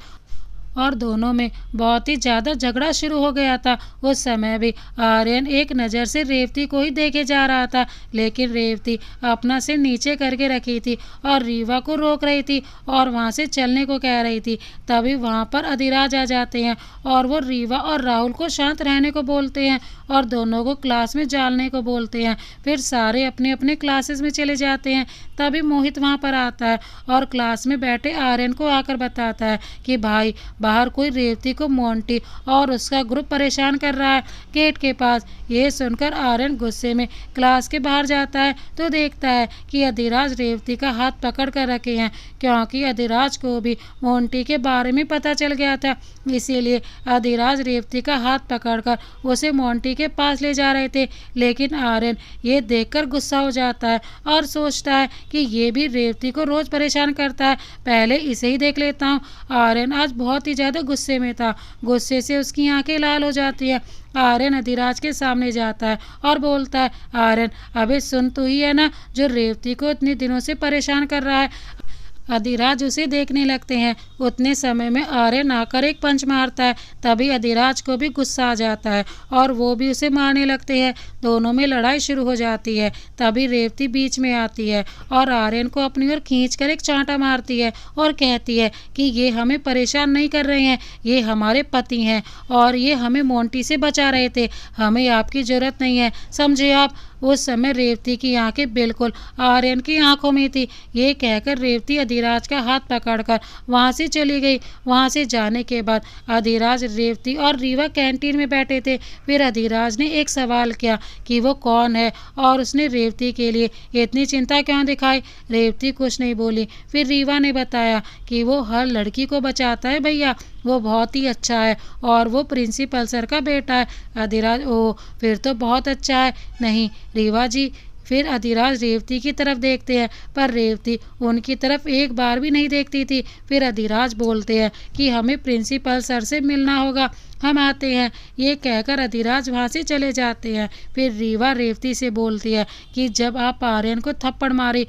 और दोनों में बहुत ही ज़्यादा झगड़ा शुरू हो गया था। उस समय भी आर्यन एक नज़र से रेवती को ही देखे जा रहा था, लेकिन रेवती अपना सिर नीचे करके रखी थी और रीवा को रोक रही थी और वहाँ से चलने को कह रही थी। तभी वहाँ पर अधिराज आ जाते हैं और वो रीवा और राहुल को शांत रहने को बोलते हैं और दोनों को क्लास में जाने को बोलते हैं। फिर सारे अपने अपने क्लासेस में चले जाते हैं। तभी मोहित वहाँ पर आता है और क्लास में बैठे आर्यन को आकर बताता है कि भाई, बाहर कोई रेवती को मोंटी और उसका ग्रुप परेशान कर रहा है गेट के पास। ये सुनकर आर्यन गुस्से में क्लास के बाहर जाता है तो देखता है कि अधिराज रेवती का हाथ पकड़ कर रखे हैं, क्योंकि अधिराज को भी मोंटी के बारे में पता चल गया था। इसीलिए अधिराज रेवती का हाथ पकड़कर उसे मोंटी के पास ले जा रहे थे। लेकिन आर्यन ये देखकर गुस्सा हो जाता है और सोचता है कि ये भी रेवती को रोज परेशान करता है, पहले इसे ही देख लेता हूँ। आर्यन आज बहुत ही ज़्यादा गुस्से में था, गुस्से से उसकी आंखें लाल हो जाती है। आर्यन अधिराज के सामने जाता है और बोलता है, आर्यन, अबे सुन तो ही है ना, जो रेवती को इतने दिनों से परेशान कर रहा है। अधिराज उसे देखने लगते हैं। उतने समय में आर्यन आकर एक पंच मारता है। तभी अधिराज को भी गुस्सा आ जाता है और वो भी उसे मारने लगते हैं। दोनों में लड़ाई शुरू हो जाती है। तभी रेवती बीच में आती है और आर्यन को अपनी ओर खींचकर एक चांटा मारती है और कहती है कि ये हमें परेशान नहीं कर रहे हैं, ये हमारे पति हैं और ये हमें मोंटी से बचा रहे थे, हमें आपकी ज़रूरत नहीं है, समझे आप। उस समय रेवती की आंखें बिल्कुल आर्यन की आंखों में थी। ये कहकर रेवती अधिराज का हाथ पकड़कर वहाँ से चली गई। वहाँ से जाने के बाद अधिराज, रेवती और रीवा कैंटीन में बैठे थे। फिर अधिराज ने एक सवाल किया कि वो कौन है और उसने रेवती के लिए इतनी चिंता क्यों दिखाई। रेवती कुछ नहीं बोली। फिर रीवा ने बताया कि वो हर लड़की को बचाता है भैया, वो बहुत ही अच्छा है और वो प्रिंसिपल सर का बेटा है। अधिराज, ओह, फिर तो बहुत अच्छा है। नहीं रीवा जी। फिर अधिराज रेवती की तरफ देखते हैं, पर रेवती उनकी तरफ एक बार भी नहीं देखती थी। फिर अधिराज बोलते हैं कि हमें प्रिंसिपल सर से मिलना होगा, हम आते हैं। ये कहकर अधिराज वहाँ से चले जाते हैं। फिर रीवा रेवती से बोलती है कि जब आप आर्यन को थप्पड़ मारी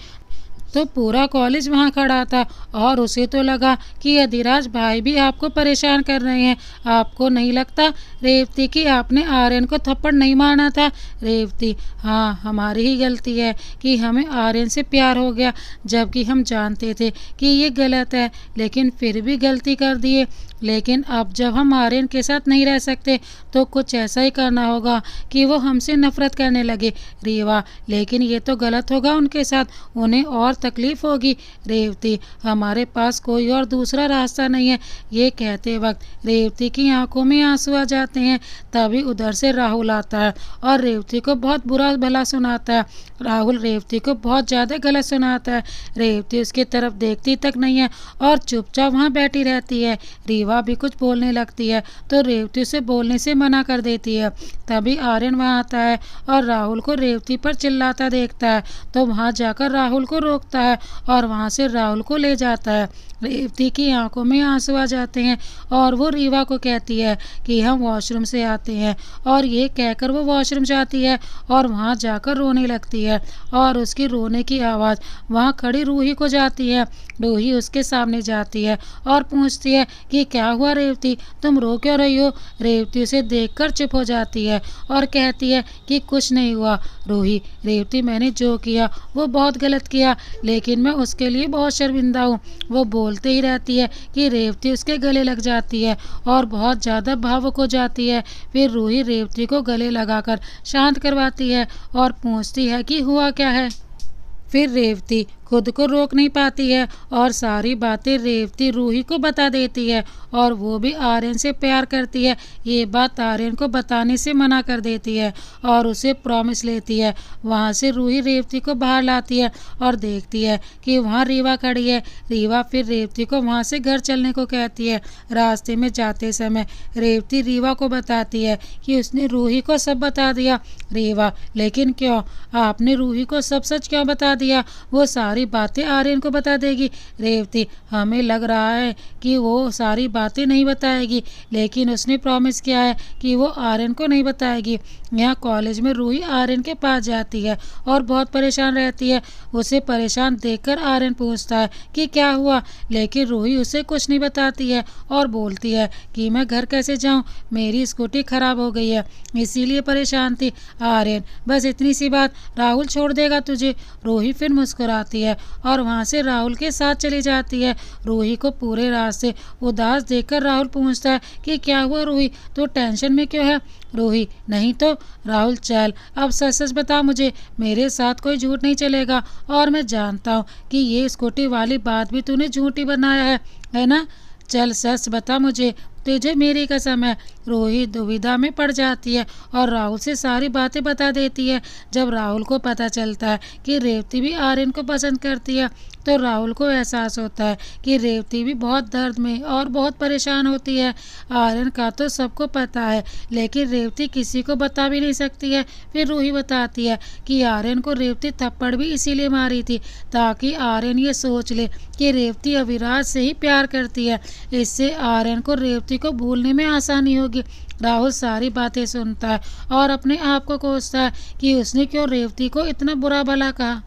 तो पूरा कॉलेज वहाँ खड़ा था और उसे तो लगा कि अधिराज भाई भी आपको परेशान कर रहे हैं। आपको नहीं लगता रेवती कि आपने आर्यन को थप्पड़ नहीं मारना था? रेवती, हाँ, हमारी ही गलती है कि हमें आर्यन से प्यार हो गया, जबकि हम जानते थे कि ये गलत है, लेकिन फिर भी गलती कर दिए। लेकिन अब जब हम आर्यन के साथ नहीं रह सकते तो कुछ ऐसा ही करना होगा कि वो हमसे नफरत करने लगे। रीवा, लेकिन ये तो गलत होगा उनके साथ, उन्हें और तकलीफ होगी। रेवती, हमारे पास कोई और दूसरा रास्ता नहीं है। ये कहते वक्त रेवती की आंखों में आंसू आ जाते हैं। तभी उधर से राहुल आता है और रेवती को बहुत बुरा भला सुनाता है। राहुल रेवती को बहुत ज़्यादा गलत सुनाता है। रेवती उसकी तरफ देखती तक नहीं है और चुपचाप वहाँ बैठी रहती है। रीवा रीवा भी कुछ बोलने लगती है तो रेवती उसे बोलने से मना कर देती है। तभी आर्यन वहाँ आता है और राहुल को रेवती पर चिल्लाता देखता है तो वहाँ जाकर राहुल को रोकता है और वहाँ से राहुल को ले जाता है। रेवती की आंखों में आंसू आ जाते हैं और वो रीवा को कहती है कि हम वॉशरूम से आते हैं, और ये कहकर वो वॉशरूम जाती है और वहाँ जाकर रोने लगती है और उसकी रोने की आवाज़ वहाँ खड़ी रूही को जाती है। रूही उसके सामने जाती है और पूछती है कि क्या हुआ रेवती, तुम रो क्यों रही हो। रेवती उसे देखकर चुप हो जाती है और कहती है कि कुछ नहीं हुआ रूही। रेवती, मैंने जो किया वो बहुत गलत किया, लेकिन मैं उसके लिए बहुत शर्मिंदा हूँ। वो बोलते ही रहती है कि रेवती उसके गले लग जाती है और बहुत ज़्यादा भावुक हो जाती है। फिर रूही रेवती को गले लगाकर शांत करवाती है और पूछती है कि हुआ क्या है। फिर रेवती खुद को रोक नहीं पाती है और सारी बातें रेवती रूही को बता देती है और वो भी आर्यन से प्यार करती है। ये बात आर्यन को बताने से मना कर देती है और उसे प्रॉमिस लेती है। वहाँ से रूही रेवती को बाहर लाती है और देखती है कि वहाँ रीवा खड़ी है। रीवा फिर रेवती को वहाँ से घर चलने को कहती है। रास्ते में जाते समय रेवती रीवा को बताती है कि उसने रूही को सब बता दिया। रीवा, लेकिन क्यों, आपने रूही को सब सच क्यों बता दिया? वो सारी बातें आर्यन को बता देगी। रेवती, हमें लग रहा है कि वो सारी बातें नहीं बताएगी, लेकिन उसने प्रॉमिस किया है कि वो आर्यन को नहीं बताएगी। यहाँ कॉलेज में रूही आर्यन के पास जाती है और बहुत परेशान रहती है। उसे परेशान देखकर आर्यन पूछता है कि क्या हुआ, लेकिन रूही उसे कुछ नहीं बताती है और बोलती है कि मैं घर कैसे जाऊँ, मेरी स्कूटी खराब हो गई है, इसीलिए परेशान थी। आर्यन, बस इतनी सी बात, राहुल छोड़ देगा तुझे। रूही फिर मुस्कुराती है और वहाँ से राहुल के साथ चली जाती है। रूही को पूरे रास्ते उदास देखकर राहुल पूछता है कि क्या हुआ रूही, तो टेंशन में क्यों है। रूही, नहीं तो राहुल, चल अब सच सच बता मुझे, मेरे साथ कोई झूठ नहीं चलेगा और मैं जानता हूँ कि ये स्कूटी वाली बात भी तूने झूठी बनाया है ना। चल सच बता मुझे, तुझे मेरी कसम है। रूही दुविधा में पड़ जाती है और राहुल से सारी बातें बता देती है। जब राहुल को पता चलता है कि रेवती भी आर्यन को पसंद करती है तो राहुल को एहसास होता है कि रेवती भी बहुत दर्द में और बहुत परेशान होती है। आर्यन का तो सबको पता है, लेकिन रेवती किसी को बता भी नहीं सकती है। फिर रूही बताती है कि आर्यन को रेवती थप्पड़ भी इसीलिए मारी थी ताकि आर्यन ये सोच ले कि रेवती अविराज से ही प्यार करती है। इससे आर्यन को रेवती को भूलने में आसानी होगी। राहुल सारी बातें सुनता है और अपने आप को कोसता है कि उसने क्यों रेवती को इतना बुरा भला कहा।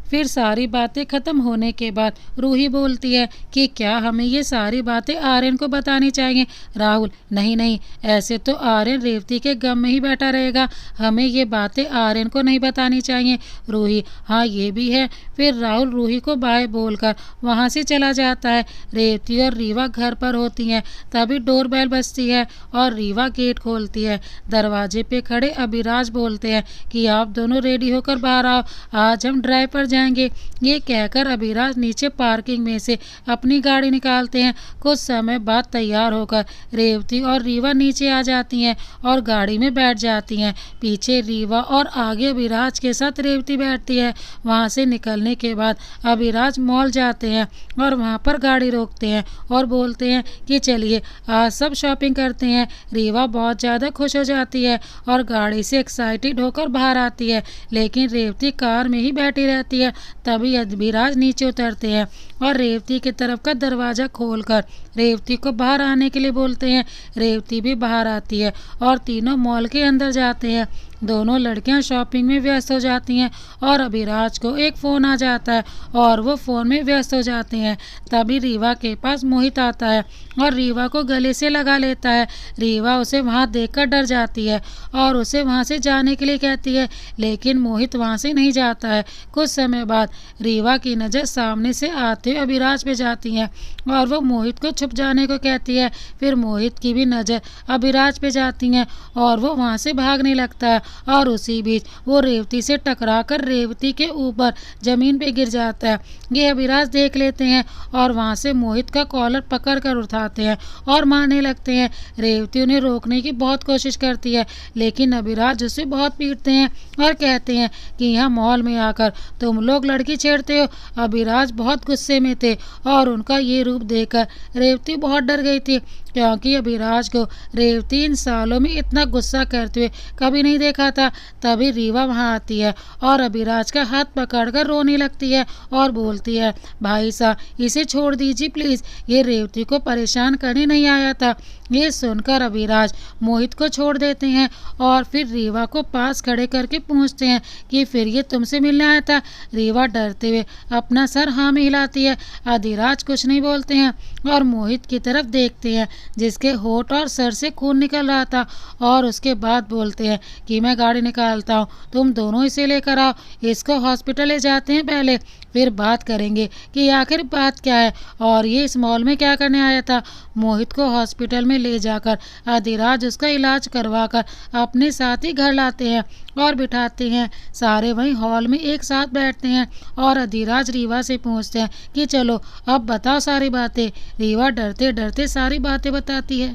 फिर सारी बातें ख़त्म होने के बाद रूही बोलती है कि क्या हमें ये सारी बातें आर्यन को बतानी चाहिए। राहुल, नहीं नहीं, ऐसे तो आर्यन रेवती के गम में ही बैठा रहेगा, हमें ये बातें आर्यन को नहीं बतानी चाहिए। रूही, हाँ ये भी है। फिर राहुल रूही को बाय बोलकर वहाँ से चला जाता है। रेवती और रीवा घर पर होती हैं। तभी डोरबेल बजती है और रीवा गेट खोलती है। दरवाजे पे खड़े अभिराज बोलते हैं कि आप दोनों रेडी होकर बाहर आओ, आज हम ड्राइव पर जाएंगे। ये कहकर अभिराज नीचे पार्किंग में से अपनी गाड़ी निकालते हैं। कुछ समय बाद तैयार होकर रेवती और रीवा नीचे आ जाती हैं और गाड़ी में बैठ जाती हैं। पीछे रीवा और आगे अभिराज के साथ रेवती बैठती है। वहाँ से निकलने के बाद अभिराज मॉल जाते हैं और वहाँ पर गाड़ी रोकते हैं और बोलते हैं कि चलिए आज सब शॉपिंग करते हैं। रीवा बहुत ज़्यादा खुश हो जाती है और गाड़ी से एक्साइटेड होकर बाहर आती है, लेकिन रेवती कार में ही बैठी रहती है। तभी अभिराज नीचे उतरते हैं और रेवती की तरफ का दरवाज़ा खोलकर रेवती को बाहर आने के लिए बोलते हैं। रेवती भी बाहर आती है और तीनों मॉल के अंदर जाते हैं। दोनों लड़कियां शॉपिंग में व्यस्त हो जाती हैं और अभिराज को एक फ़ोन आ जाता है और वो फ़ोन में व्यस्त हो जाते हैं। तभी रीवा के पास मोहित आता है और रीवा को गले से लगा लेता है। रीवा उसे वहाँ देखकर डर जाती है और उसे वहाँ से जाने के लिए कहती है, लेकिन मोहित वहाँ से नहीं जाता है। कुछ समय बाद रीवा की नज़र सामने से आते हुए अभिराज पे जाती है और वो मोहित को छुप जाने को कहती है। फिर मोहित की भी नज़र अभिराज पे जाती है और वो वहाँ से भागने लगता है और उसी बीच वो रेवती से टकराकर रेवती के ऊपर जमीन पे गिर जाता है। ये अभिराज देख लेते हैं और वहाँ से मोहित का कॉलर पकड़ कर उठाते हैं और मारने लगते हैं। रेवती उन्हें रोकने की बहुत कोशिश करती है, लेकिन अभिराज उसे बहुत पीटते हैं और कहते हैं कि यहाँ मॉल में आकर तुम लोग लड़की छेड़ते हो। अभिराज बहुत गुस्से में थे और उनका ये रूप देखकर रेवती बहुत डर गई थी, क्योंकि अभिराज को रेवती इन सालों में इतना गुस्सा करते हुए कभी नहीं देखा था। तभी रीवा वहाँ आती है और अभिराज का हाथ पकड़कर रोने लगती है और बोलती है, भाई साहब इसे छोड़ दीजिए प्लीज़, ये रेवती को परेशान करने नहीं आया था। ये सुनकर अभिराज मोहित को छोड़ देते हैं और फिर रीवा को पास खड़े करके पूछते हैं कि फिर ये तुमसे मिलने आया था। रीवा डरते हुए अपना सर हाँ में हिलाती है। अधिराज कुछ नहीं बोलते हैं और मोहित की तरफ देखते हैं जिसके होठ और सर से खून निकल रहा था, और उसके बाद बोलते हैं कि मैं गाड़ी निकालता हूँ, तुम दोनों इसे लेकर आओ, इसको हॉस्पिटल ले जाते हैं पहले, फिर बात करेंगे कि आखिर बात क्या है और ये इस मॉल में क्या करने आया था। मोहित को हॉस्पिटल में ले जाकर अधिराज उसका इलाज करवाकर अपने साथ ही घर लाते हैं और बिठाते हैं। सारे वहीं हॉल में एक साथ बैठते हैं और अधिराज रीवा से पूछते हैं कि चलो अब बताओ सारी बातें। रीवा डरते डरते सारी बातें बताती है।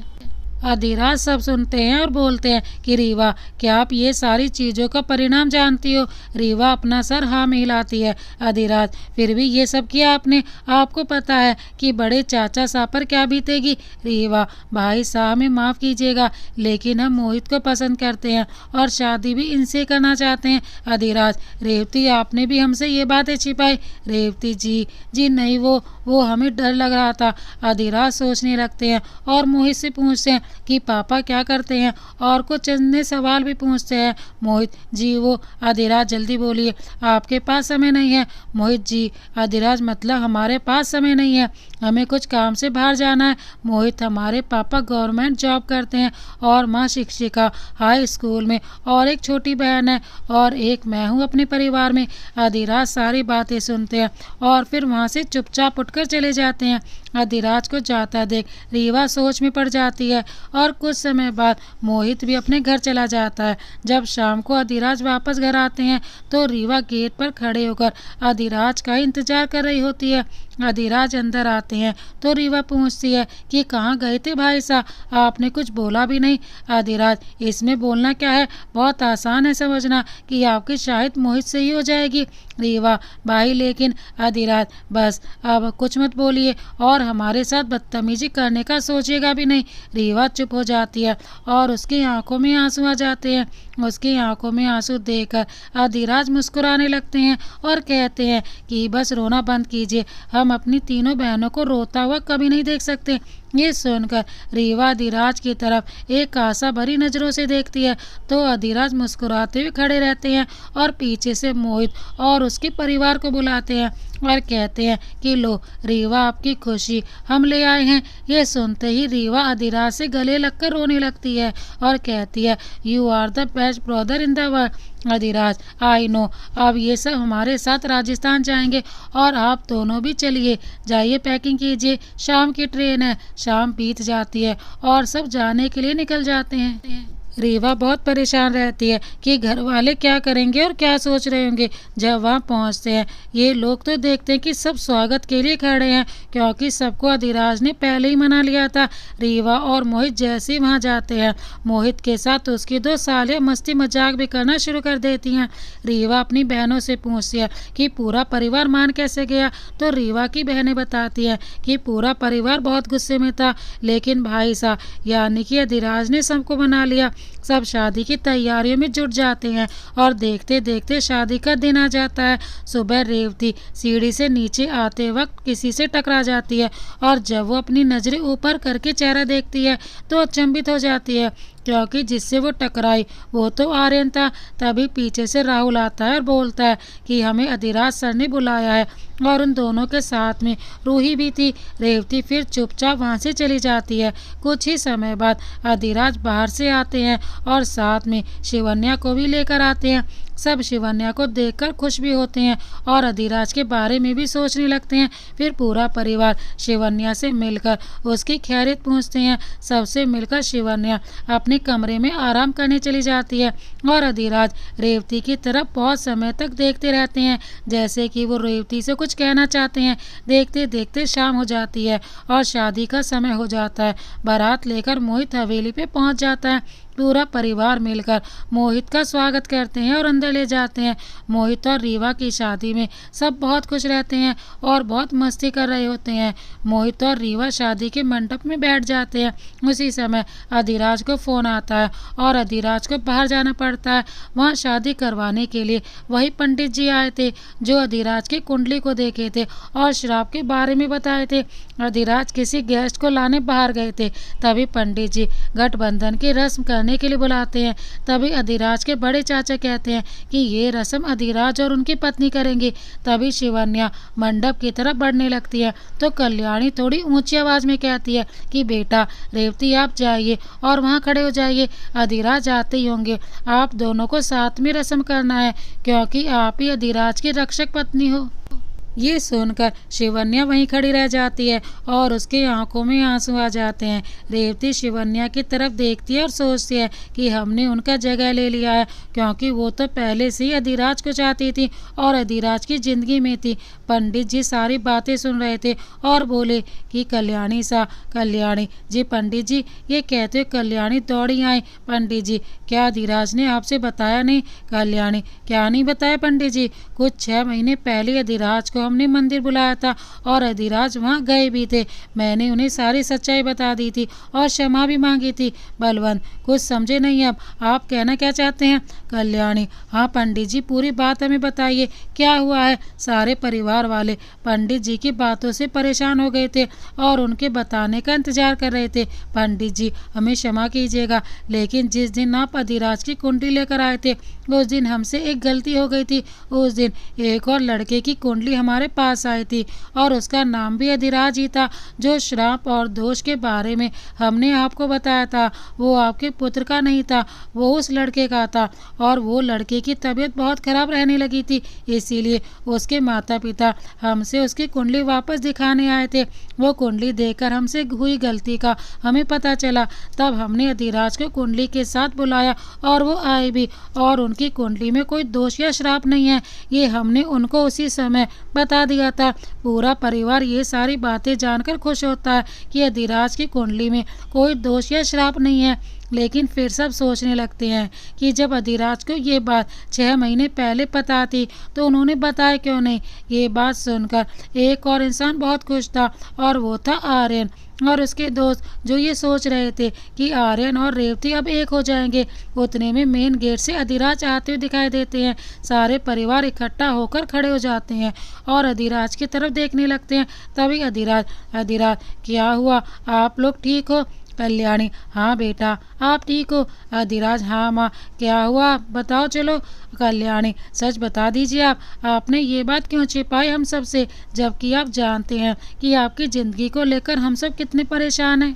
अधिराज सब सुनते हैं और बोलते हैं कि रीवा, क्या आप ये सारी चीज़ों का परिणाम जानती हो। रीवा अपना सर हाँ में हिलाती है। अधिराज, फिर भी ये सब किया आपने, आपको पता है कि बड़े चाचा साहब पर क्या बीतेगी। रीवा, भाई साहब हमें माफ़ कीजिएगा, लेकिन हम मोहित को पसंद करते हैं और शादी भी इनसे करना चाहते हैं। अधिराज, रेवती आपने भी हमसे ये बातें छिपाई। रेवती, जी नहीं, वो हमें डर लग रहा था। अधिराज सोचने लगते हैं और मोहित से पूछते हैं कि पापा क्या करते हैं और कुछ चंद सवाल भी पूछते हैं। मोहित, जी वो। अधिराज, जल्दी बोलिए, आपके पास समय नहीं है। मोहित, जी। अधिराज, मतलब हमारे पास समय नहीं है, हमें कुछ काम से बाहर जाना है। मोहित, हमारे पापा गवर्नमेंट जॉब करते हैं और माँ शिक्षिका हाई स्कूल में, और एक छोटी बहन है और एक मैं हूँ अपने परिवार में। अधिराज सारी बातें सुनते हैं और फिर वहाँ से चुपचाप उठकर चले जाते हैं। अधिराज को जाता देख रीवा सोच में पड़ जाती है और कुछ समय बाद मोहित भी अपने घर चला जाता है। जब शाम को अधिराज वापस घर आते हैं तो रीवा गेट पर खड़े होकर अधिराज का इंतजार कर रही होती है। अधिराज अंदर आते हैं तो रीवा पूछती है कि कहाँ गए थे भाई साहब, आपने कुछ बोला भी नहीं। अधिराज, इसमें बोलना क्या है, बहुत आसान है समझना कि आपकी शायद मोहित से ही हो जाएगी। रीवा, भाई लेकिन। अधिराज, बस अब कुछ मत बोलिए और हमारे साथ बदतमीजी करने का सोचेगा भी नहीं। रीवा चुप हो जाती है और उसकी आंखों में आंसू आ जाते हैं। उसकी आंखों में आंसू देखकर अधिराज मुस्कुराने लगते हैं और कहते हैं कि बस रोना बंद कीजिए, हम अपनी तीनों बहनों को रोता हुआ कभी नहीं देख सकते। ये सुनकर रीवा अधिराज की तरफ एक आशा भरी नज़रों से देखती है तो अधिराज मुस्कुराते हुए खड़े रहते हैं और पीछे से मोहित और उसके परिवार को बुलाते हैं और कहते हैं कि लो रीवा, आपकी खुशी हम ले आए हैं। ये सुनते ही रीवा अधिराज से गले लगकर रोने लगती है और कहती है, you are the best brother in the world. Adhiraj, I know, अब ये सब हमारे साथ राजस्थान जाएंगे और आप दोनों भी चलिए, जाइए पैकिंग कीजिए, शाम की ट्रेन है। शाम बीत जाती है और सब जाने के लिए निकल जाते हैं। रीवा बहुत परेशान रहती है कि घर वाले क्या करेंगे और क्या सोच रहे होंगे। जब वहाँ पहुँचते हैं ये लोग तो देखते हैं कि सब स्वागत के लिए खड़े हैं, क्योंकि सबको अधिराज ने पहले ही मना लिया था। रीवा और मोहित जैसे ही वहाँ जाते हैं, मोहित के साथ उसकी दो सालियाँ मस्ती मजाक भी करना शुरू कर देती हैं। रीवा अपनी बहनों से पूछती है कि पूरा परिवार मान कैसे गया, तो रीवा की बहनें बताती हैं कि पूरा परिवार बहुत गुस्से में था, लेकिन भाई साहब यानी कि अधिराज ने सबको मना लिया। सब शादी की तैयारियों में जुट जाते हैं और देखते देखते शादी का दिन आ जाता है। सुबह रेवती सीढ़ी से नीचे आते वक्त किसी से टकरा जाती है और जब वो अपनी नज़रें ऊपर करके चेहरा देखती है तो अचंभित हो जाती है, क्योंकि जिससे वो टकराई वो तो आर्यन था। तभी पीछे से राहुल आता है और बोलता है कि हमें अधिराज सर ने बुलाया है और उन दोनों के साथ में रूही भी थी। रेवती फिर चुपचाप वहाँ से चली जाती है। कुछ ही समय बाद अधिराज बाहर से आते हैं और साथ में शिवन्या को भी लेकर आते हैं। सब शिवन्या को देखकर खुश भी होते हैं और अधिराज के बारे में भी सोचने लगते हैं। फिर पूरा परिवार शिवन्या से मिलकर उसकी खैरियत पूछते हैं। सबसे मिलकर शिवन्या अपने कमरे में आराम करने चली जाती है और अधिराज रेवती की तरफ बहुत समय तक देखते रहते हैं, जैसे कि वो रेवती से कुछ कहना चाहते हैं। देखते देखते शाम हो जाती है और शादी का समय हो जाता है। बारात लेकर मोहित हवेली पे पहुंच जाता है। पूरा परिवार मिलकर मोहित का स्वागत करते हैं और अंदर ले जाते हैं। मोहित और रीवा की शादी में सब बहुत खुश रहते हैं और बहुत मस्ती कर रहे होते हैं। मोहित और रीवा शादी के मंडप में बैठ जाते हैं। उसी समय अधिराज को फोन आता है और अधिराज को बाहर जाना पड़ता है। वहाँ शादी करवाने के लिए वही पंडित जी आए थे जो अधिराज की कुंडली को देखे थे और श्राप के बारे में बताए थे। अधिराज किसी गेस्ट को लाने बाहर गए थे। तभी पंडित जी गठबंधन की रस्म करने के लिए बुलाते हैं। तभी अधिराज के बड़े चाचा कहते हैं कि ये रस्म अधिराज और उनकी पत्नी करेंगे। तभी शिवन्या मंडप की तरफ बढ़ने लगती है तो कल्याणी थोड़ी ऊंची आवाज में कहती है कि बेटा रेवती आप जाइए और वहाँ खड़े हो जाइए, अधिराज आते ही होंगे। आप दोनों को साथ में रस्म करना है क्योंकि आप ही अधिराज की रक्षक पत्नी हो। ये सुनकर शिवन्या वहीं खड़ी रह जाती है और उसके आंखों में आंसू आ जाते हैं। रेवती शिवन्या की तरफ देखती है और सोचती है कि हमने उनका जगह ले लिया है, क्योंकि वो तो पहले से ही अधिराज को चाहती थी और अधिराज की जिंदगी में थी। पंडित जी सारी बातें सुन रहे थे और बोले कि कल्याणी जी। पंडित जी ये कहते हुए कल्याणी दौड़ी आई। पंडित जी क्या अधिराज ने आपसे बताया नहीं? कल्याणी क्या नहीं बताया पंडित जी? कुछ 6 महीने पहले अधिराज को हमने मंदिर बुलाया था और अधिराज वहाँ गए भी थे। मैंने उन्हें सारी सच्चाई बता दी थी और क्षमा भी मांगी थी। बलवंत कुछ समझे नहीं, अब आप कहना क्या चाहते हैं? कल्याणी हाँ पंडित जी पूरी बात हमें बताइए, क्या हुआ है? सारे परिवार वाले पंडित जी की बातों से परेशान हो गए थे और उनके बताने का इंतजार कर रहे थे। पंडित जी हमें क्षमा कीजिएगा, लेकिन जिस दिन आप अधिराज की कुंडली लेकर आए थे उस दिन हमसे एक गलती हो गई थी। उस दिन एक और लड़के की कुंडली हमारे पास आई थी और उसका नाम भी अधिराज ही था। जो श्राप और दोष के बारे में हमने आपको बताया था वो आपके पुत्र का नहीं था, वो उस लड़के का था और वो लड़के की तबीयत बहुत खराब रहने लगी थी। इसीलिए उसके माता पिता हमसे उसकी कुंडली वापस दिखाने आए थे। वो कुंडली देखकर हमसे हुई गलती का हमें पता चला। तब हमने अधिराज को कुंडली के साथ बुलाया और वो आए भी, और उनकी कुंडली में कोई दोष या श्राप नहीं है, ये हमने उनको उसी समय बता दिया था। पूरा परिवार ये सारी बातें जानकर खुश होता है कि अधिराज की कुंडली में कोई दोष या श्राप नहीं है। लेकिन फिर सब सोचने लगते हैं कि जब अधिराज को ये बात 6 महीने पहले पता थी तो उन्होंने बताया क्यों नहीं। ये बात सुनकर एक और इंसान बहुत खुश था और वो था आर्यन और उसके दोस्त, जो ये सोच रहे थे कि आर्यन और रेवती अब एक हो जाएंगे। उतने में मेन गेट से अधिराज आते हुए दिखाई देते हैं। सारे परिवार इकट्ठा होकर खड़े हो जाते हैं और अधिराज की तरफ देखने लगते हैं। तभी अधिराज क्या हुआ, आप लोग ठीक हो? कल्याणी हाँ बेटा आप ठीक हो? अधिराज हाँ माँ क्या हुआ बताओ चलो। कल्याणी सच बता दीजिए, आपने ये बात क्यों छिपाई हम सब से, जबकि आप जानते हैं कि आपकी ज़िंदगी को लेकर हम सब कितने परेशान हैं।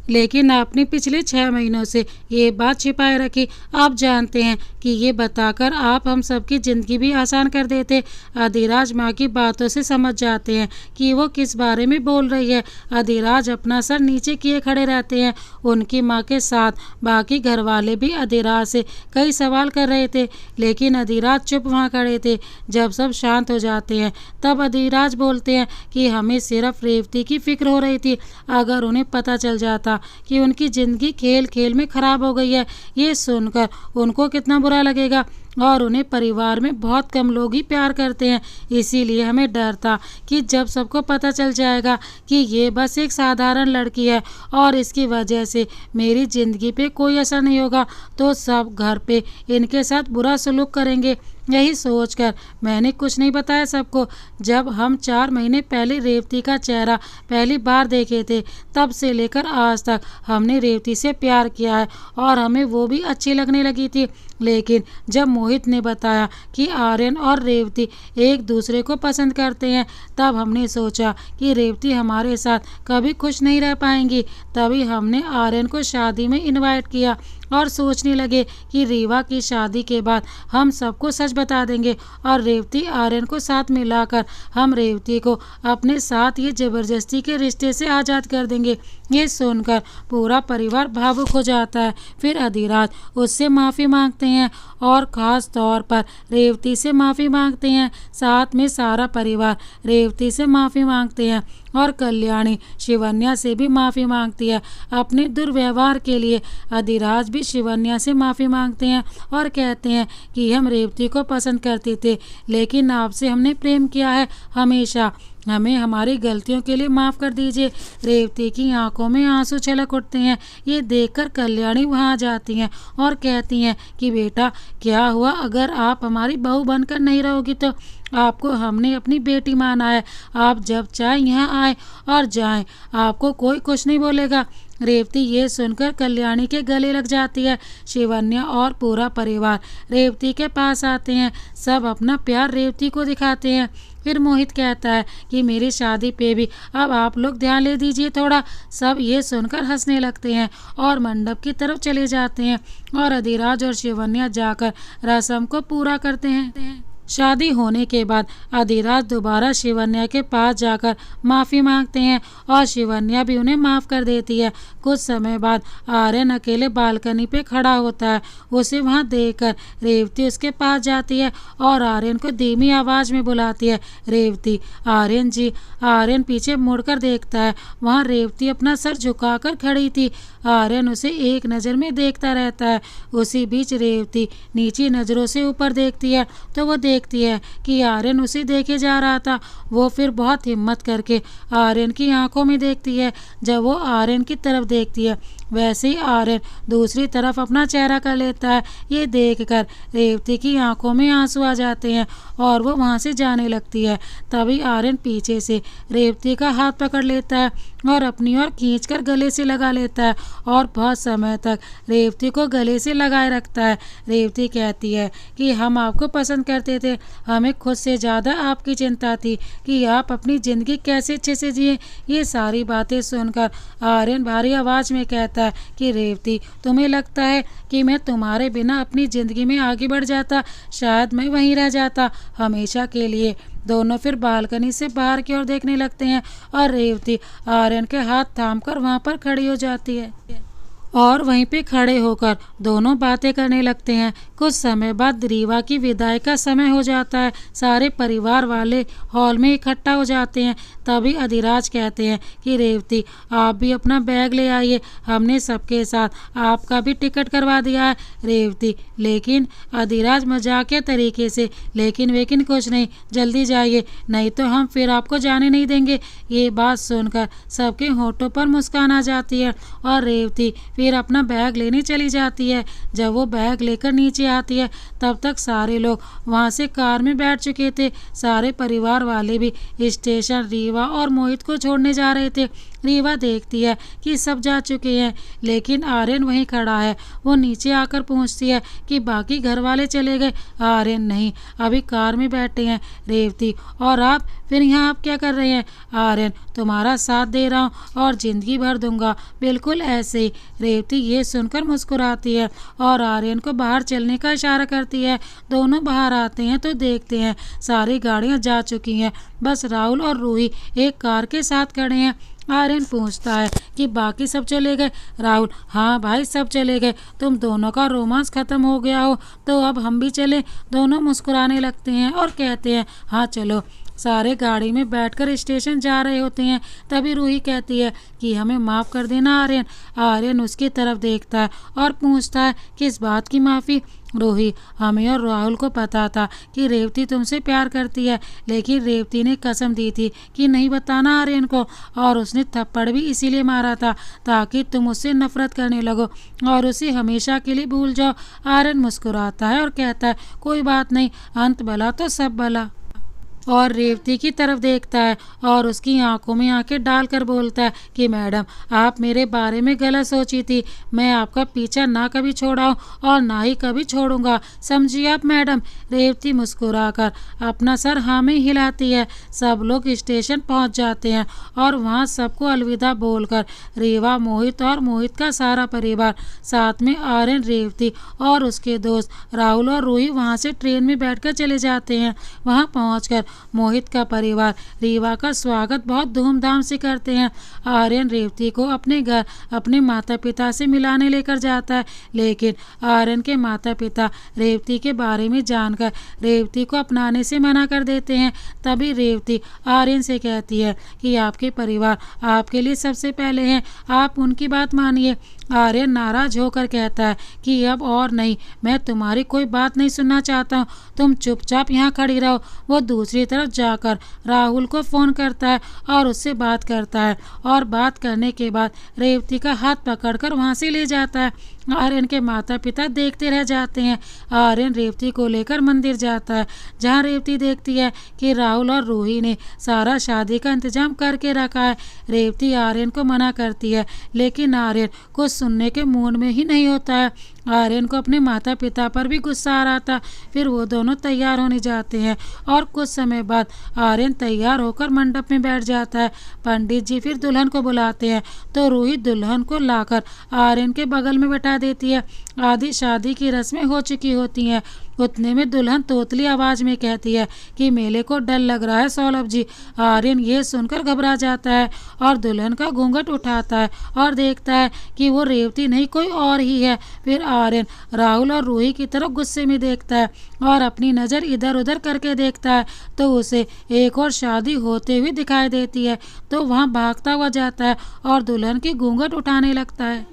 लेकिन आपने पिछले 6 महीनों से ये बात छिपाए रखी। आप जानते हैं कि ये बताकर आप हम सबकी ज़िंदगी भी आसान कर देते। अधिराज माँ की बातों से समझ जाते हैं कि वो किस बारे में बोल रही है। अधिराज अपना सर नीचे किए खड़े रहते हैं। उनकी माँ के साथ बाकी घर वाले भी अधिराज से कई सवाल कर रहे थे, लेकिन अधिराज चुप वहाँ खड़े थे। जब सब शांत हो जाते हैं तब अधिराज बोलते हैं कि हमें सिर्फ रेवती की फिक्र हो रही थी। अगर उन्हें पता चल जाता कि उनकी जिंदगी खेल खेल में खराब हो गई है, ये सुनकर उनको कितना बुरा लगेगा। और उन्हें परिवार में बहुत कम लोग ही प्यार करते हैं। इसीलिए हमें डर था कि जब सबको पता चल जाएगा कि ये बस एक साधारण लड़की है और इसकी वजह से मेरी ज़िंदगी पे कोई असर नहीं होगा, तो सब घर पे इनके साथ बुरा सलूक करेंगे। यही सोचकर मैंने कुछ नहीं बताया सबको। जब हम 4 महीने पहले रेवती का चेहरा पहली बार देखे थे, तब से लेकर आज तक हमने रेवती से प्यार किया है और हमें वो भी अच्छी लगने लगी थी। लेकिन जब मोहित ने बताया कि आर्यन और रेवती एक दूसरे को पसंद करते हैं। तब हमने सोचा कि रेवती हमारे साथ कभी खुश नहीं रह पाएंगी। तभी हमने आर्यन को शादी में इनवाइट किया और सोचने लगे कि रीवा की शादी के बाद हम सबको सच बता देंगे और रेवती आर्यन को साथ में लाकर हम रेवती को अपने साथ ये जबरदस्ती के रिश्ते से आज़ाद कर देंगे। ये सुनकर पूरा परिवार भावुक हो जाता है। फिर अधिराज उससे माफ़ी मांगते हैं और ख़ास तौर पर रेवती से माफ़ी मांगते हैं। साथ में सारा परिवार रेवती से माफ़ी मांगते हैं और कल्याणी शिवन्या से भी माफ़ी मांगती है अपने दुर्व्यवहार के लिए। अधिराज भी शिवन्या से माफ़ी मांगते हैं और कहते हैं कि हम रेवती को पसंद करते थे, लेकिन आपसे हमने प्रेम किया है हमेशा, हमें हमारी गलतियों के लिए माफ़ कर दीजिए। रेवती की आंखों में आंसू छलक उठते हैं। ये देखकर कल्याणी वहाँ जाती हैं और कहती हैं कि बेटा क्या हुआ, अगर आप हमारी बहू बनकर नहीं रहोगी तो आपको हमने अपनी बेटी माना है। आप जब चाहे यहाँ आए और जाएं, आपको कोई कुछ नहीं बोलेगा। रेवती ये सुनकर कल्याणी के गले लग जाती है। शिवन्या और पूरा परिवार रेवती के पास आते हैं। सब अपना प्यार रेवती को दिखाते हैं। फिर मोहित कहता है कि मेरी शादी पे भी अब आप लोग ध्यान ले दीजिए थोड़ा। सब ये सुनकर हंसने लगते हैं और मंडप की तरफ चले जाते हैं और अधिराज और शिवन्या जाकर रस्म को पूरा करते हैं। शादी होने के बाद अधिराज दोबारा शिवन्या के पास जाकर माफ़ी मांगते हैं और शिवन्या भी उन्हें माफ़ कर देती है। कुछ समय बाद आर्यन अकेले बालकनी पे खड़ा होता है। उसे वहाँ देखकर रेवती उसके पास जाती है और आर्यन को धीमी आवाज़ में बुलाती है, रेवती, आर्यन जी। आर्यन पीछे मुड़कर देखता है, वहाँ रेवती अपना सर झुकाकर खड़ी थी। आर्यन उसे एक नज़र में देखता रहता है। उसी बीच रेवती नीची नज़रों से ऊपर देखती है तो वो देखती है कि आर्यन उसे देखे जा रहा था। वो फिर बहुत हिम्मत करके आर्यन की आंखों में देखती है। जब वो आर्यन की तरफ देखती है वैसे ही आर्यन दूसरी तरफ अपना चेहरा कर लेता है। ये देखकर रेवती की आंखों में आंसू आ जाते हैं और वो वहाँ से जाने लगती है। तभी आर्यन पीछे से रेवती का हाथ पकड़ लेता है और अपनी ओर खींचकर गले से लगा लेता है और बहुत समय तक रेवती को गले से लगाए रखता है। रेवती कहती है कि हम आपको पसंद करते थे, हमें खुद से ज़्यादा आपकी चिंता थी कि आप अपनी ज़िंदगी कैसे अच्छे से जिए। ये सारी बातें सुनकर आर्यन भारी आवाज़ में कहता है कि रेवती, तुम्हें लगता है कि मैं तुम्हारे बिना अपनी ज़िंदगी में आगे बढ़ जाता? शायद मैं वहीं रह जाता हमेशा के लिए। दोनों फिर बालकनी से बाहर की ओर देखने लगते हैं और रेवती आर्यन के हाथ थामकर वहां पर खड़ी हो जाती है और वहीं पे खड़े होकर दोनों बातें करने लगते हैं। कुछ समय बाद रीवा की विदाई का समय हो जाता है। सारे परिवार वाले हॉल में इकट्ठा हो जाते हैं। तभी अधिराज कहते हैं कि रेवती, आप भी अपना बैग ले आइए, हमने सबके साथ आपका भी टिकट करवा दिया है। रेवती, लेकिन अधिराज मजाकिया तरीके से, लेकिन कुछ नहीं, जल्दी जाइए नहीं तो हम फिर आपको जाने नहीं देंगे। ये बात सुनकर सबके होठों पर मुस्कान आ जाती है और रेवती फिर अपना बैग लेने चली जाती है। जब वो बैग लेकर नीचे आती है तब तक सारे लोग वहाँ से कार में बैठ चुके थे। सारे परिवार वाले भी स्टेशन रीवा और मोहित को छोड़ने जा रहे थे। रीवा देखती है कि सब जा चुके हैं लेकिन आर्यन वहीं खड़ा है। वो नीचे आकर पूछती है कि बाकी घर वाले चले गए? आर्यन, नहीं, अभी कार में बैठे हैं। रेवती, और आप फिर यहाँ आप क्या कर रहे हैं? आर्यन, तुम्हारा साथ दे रहा हूँ और ज़िंदगी भर दूंगा, बिल्कुल ऐसे ही। रेवती ये सुनकर मुस्कुराती है और आर्यन को बाहर चलने का इशारा करती है। दोनों बाहर आते हैं तो देखते हैं सारी गाड़ियाँ जा चुकी हैं, बस राहुल और रूही एक कार के साथ खड़े हैं। आर्यन पूछता है कि बाकी सब चले गए? राहुल, हाँ भाई, सब चले गए। तुम दोनों का रोमांस खत्म हो गया हो तो अब हम भी चले? दोनों मुस्कुराने लगते हैं और कहते हैं हाँ चलो। सारे गाड़ी में बैठकर स्टेशन जा रहे होते हैं। तभी रूही कहती है कि हमें माफ़ कर देना आर्यन। आर्यन उसकी तरफ देखता है और पूछता है किस बात की माफ़ी? रूही, हमें और राहुल को पता था कि रेवती तुमसे प्यार करती है, लेकिन रेवती ने कसम दी थी कि नहीं बताना आर्यन को, और उसने थप्पड़ भी इसीलिए मारा था ताकि तुम उससे नफरत करने लगो और उसे हमेशा के लिए भूल जाओ। आर्यन मुस्कुराता है और कहता है कोई बात नहीं, अंत भला तो सब भला। और रेवती की तरफ देखता है और उसकी आंखों में आंखें डालकर बोलता है कि मैडम, आप मेरे बारे में गलत सोची थी। मैं आपका पीछा ना कभी छोड़ा हूँ और ना ही कभी छोड़ूंगा, समझिए आप मैडम। रेवती मुस्कुराकर अपना सर हाँ में हिलाती है। सब लोग स्टेशन पहुंच जाते हैं और वहां सबको अलविदा बोलकर रीवा, मोहित और मोहित का सारा परिवार, साथ में आर्यन, रेवती और उसके दोस्त राहुल और रूही वहां से ट्रेन में बैठकर चले जाते हैं। वहां पहुंचकर मोहित का परिवार रीवा का स्वागत बहुत धूमधाम से करते हैं। आर्यन रेवती को अपने घर अपने माता पिता से मिलाने लेकर जाता है, लेकिन आर्यन के माता पिता रेवती के बारे में जानकर रेवती को अपनाने से मना कर देते हैं। तभी रेवती आर्यन से कहती है कि आपके परिवार आपके लिए सबसे पहले हैं, आप उनकी बात मानिए। आर्यन नाराज होकर कहता है कि अब और नहीं, मैं तुम्हारी कोई बात नहीं सुनना चाहता हूँ, तुम चुपचाप यहाँ खड़ी रहो। वो दूसरी तरफ जाकर राहुल को फ़ोन करता है और उससे बात करता है और बात करने के बाद रेवती का हाथ पकड़कर वहाँ से ले जाता है। आर्यन के माता पिता देखते रह जाते हैं। आर्यन रेवती को लेकर मंदिर जाता है, जहाँ रेवती देखती है कि राहुल और रूही ने सारा शादी का इंतजाम करके रखा है। रेवती आर्यन को मना करती है, लेकिन आर्यन कुछ सुनने के मूड में ही नहीं होता है। आर्यन को अपने माता पिता पर भी गुस्सा आ रहा था। फिर वो दोनों तैयार होने जाते हैं और कुछ समय बाद आर्यन तैयार होकर मंडप में बैठ जाता है। पंडित जी फिर दुल्हन को बुलाते हैं तो रूही दुल्हन को लाकर आर्यन के बगल में बैठा देती है। आधी शादी की रस्में हो चुकी होती हैं। उतने में दुल्हन तोतली आवाज में कहती है कि मेले को डर लग रहा है सौलभ जी। आर्यन ये सुनकर घबरा जाता है और दुल्हन का घूंघट उठाता है और देखता है कि वो रेवती नहीं कोई और ही है। फिर आर्यन राहुल और रूही की तरफ गुस्से में देखता है और अपनी नज़र इधर उधर करके देखता है तो उसे एक और शादी होते हुए दिखाई देती है, तो वहाँ भागता हुआ जाता है और दुल्हन की घूंघट उठाने लगता है,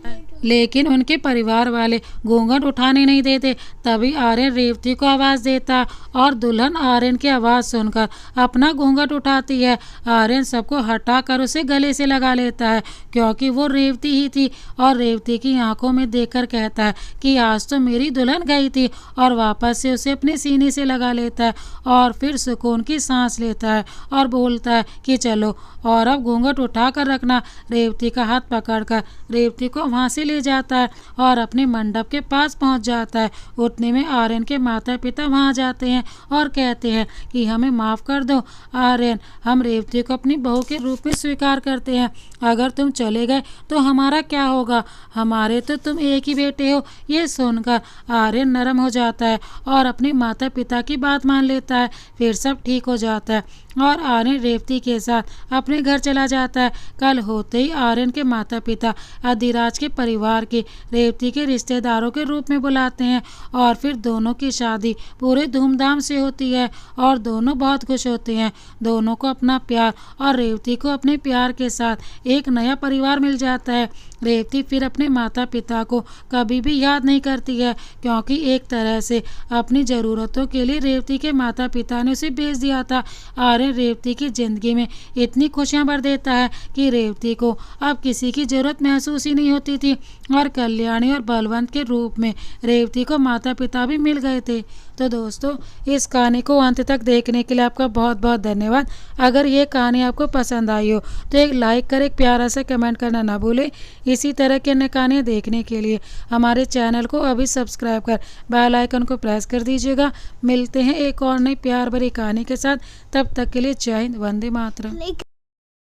लेकिन उनके परिवार वाले घूंघट उठाने नहीं देते। तभी आर्यन रेवती को आवाज़ देता और दुल्हन आर्यन की आवाज़ सुनकर अपना घूंघट उठाती है। आर्यन सबको हटाकर उसे गले से लगा लेता है क्योंकि वो रेवती ही थी और रेवती की आंखों में देखकर कहता है कि आज तो मेरी दुल्हन गई थी, और वापस से उसे अपने सीने से लगा लेता है और फिर सुकून की सांस लेता है और बोलता है कि चलो और अब घूंघट उठा कर रखना। रेवती का हाथ पकड़कर रेवती को वहाँ से ले जाता है और अपने मंडप के पास पहुँच जाता है। उतने में आर्यन के माता पिता वहाँ जाते हैं और कहते हैं कि हमें माफ़ कर दो आर्यन, हम रेवती को अपनी बहू के रूप में स्वीकार करते हैं। अगर तुम चले गए तो हमारा क्या होगा, हमारे तो तुम एक ही बेटे हो। ये सुनकर आर्यन नरम हो जाता है और अपने माता पिता की बात मान लेता है। फिर सब ठीक हो जाता है और आर्यन रेवती के साथ अपने घर चला जाता है। कल होते ही आर्यन के माता पिता अधिराज के परिवार के रेवती के रिश्तेदारों के रूप में बुलाते हैं और फिर दोनों की शादी पूरे धूमधाम से होती है और दोनों बहुत खुश होते हैं। दोनों को अपना प्यार और रेवती को अपने प्यार के साथ एक नया परिवार मिल जाता है। रेवती फिर अपने माता पिता को कभी भी याद नहीं करती है क्योंकि एक तरह से अपनी ज़रूरतों के लिए रेवती के माता पिता ने उसे भेज दिया था। आर्यन रेवती की ज़िंदगी में इतनी खुशियाँ भर देता है कि रेवती को अब किसी की ज़रूरत महसूस ही नहीं होती थी और कल्याणी और बलवंत के रूप में रेवती को माता पिता भी मिल गए थे। तो दोस्तों, इस कहानी को अंत तक देखने के लिए आपका बहुत बहुत धन्यवाद। अगर ये कहानी आपको पसंद आई हो तो एक लाइक कर, एक प्यारा सा कमेंट करना ना भूलें। इसी तरह की अन्य कहानियाँ देखने के लिए हमारे चैनल को अभी सब्सक्राइब कर बेल आइकन को प्रेस कर दीजिएगा। मिलते हैं एक और नई प्यार भरी कहानी के साथ, तब तक के लिए जय हिंद, वंदे मातरम।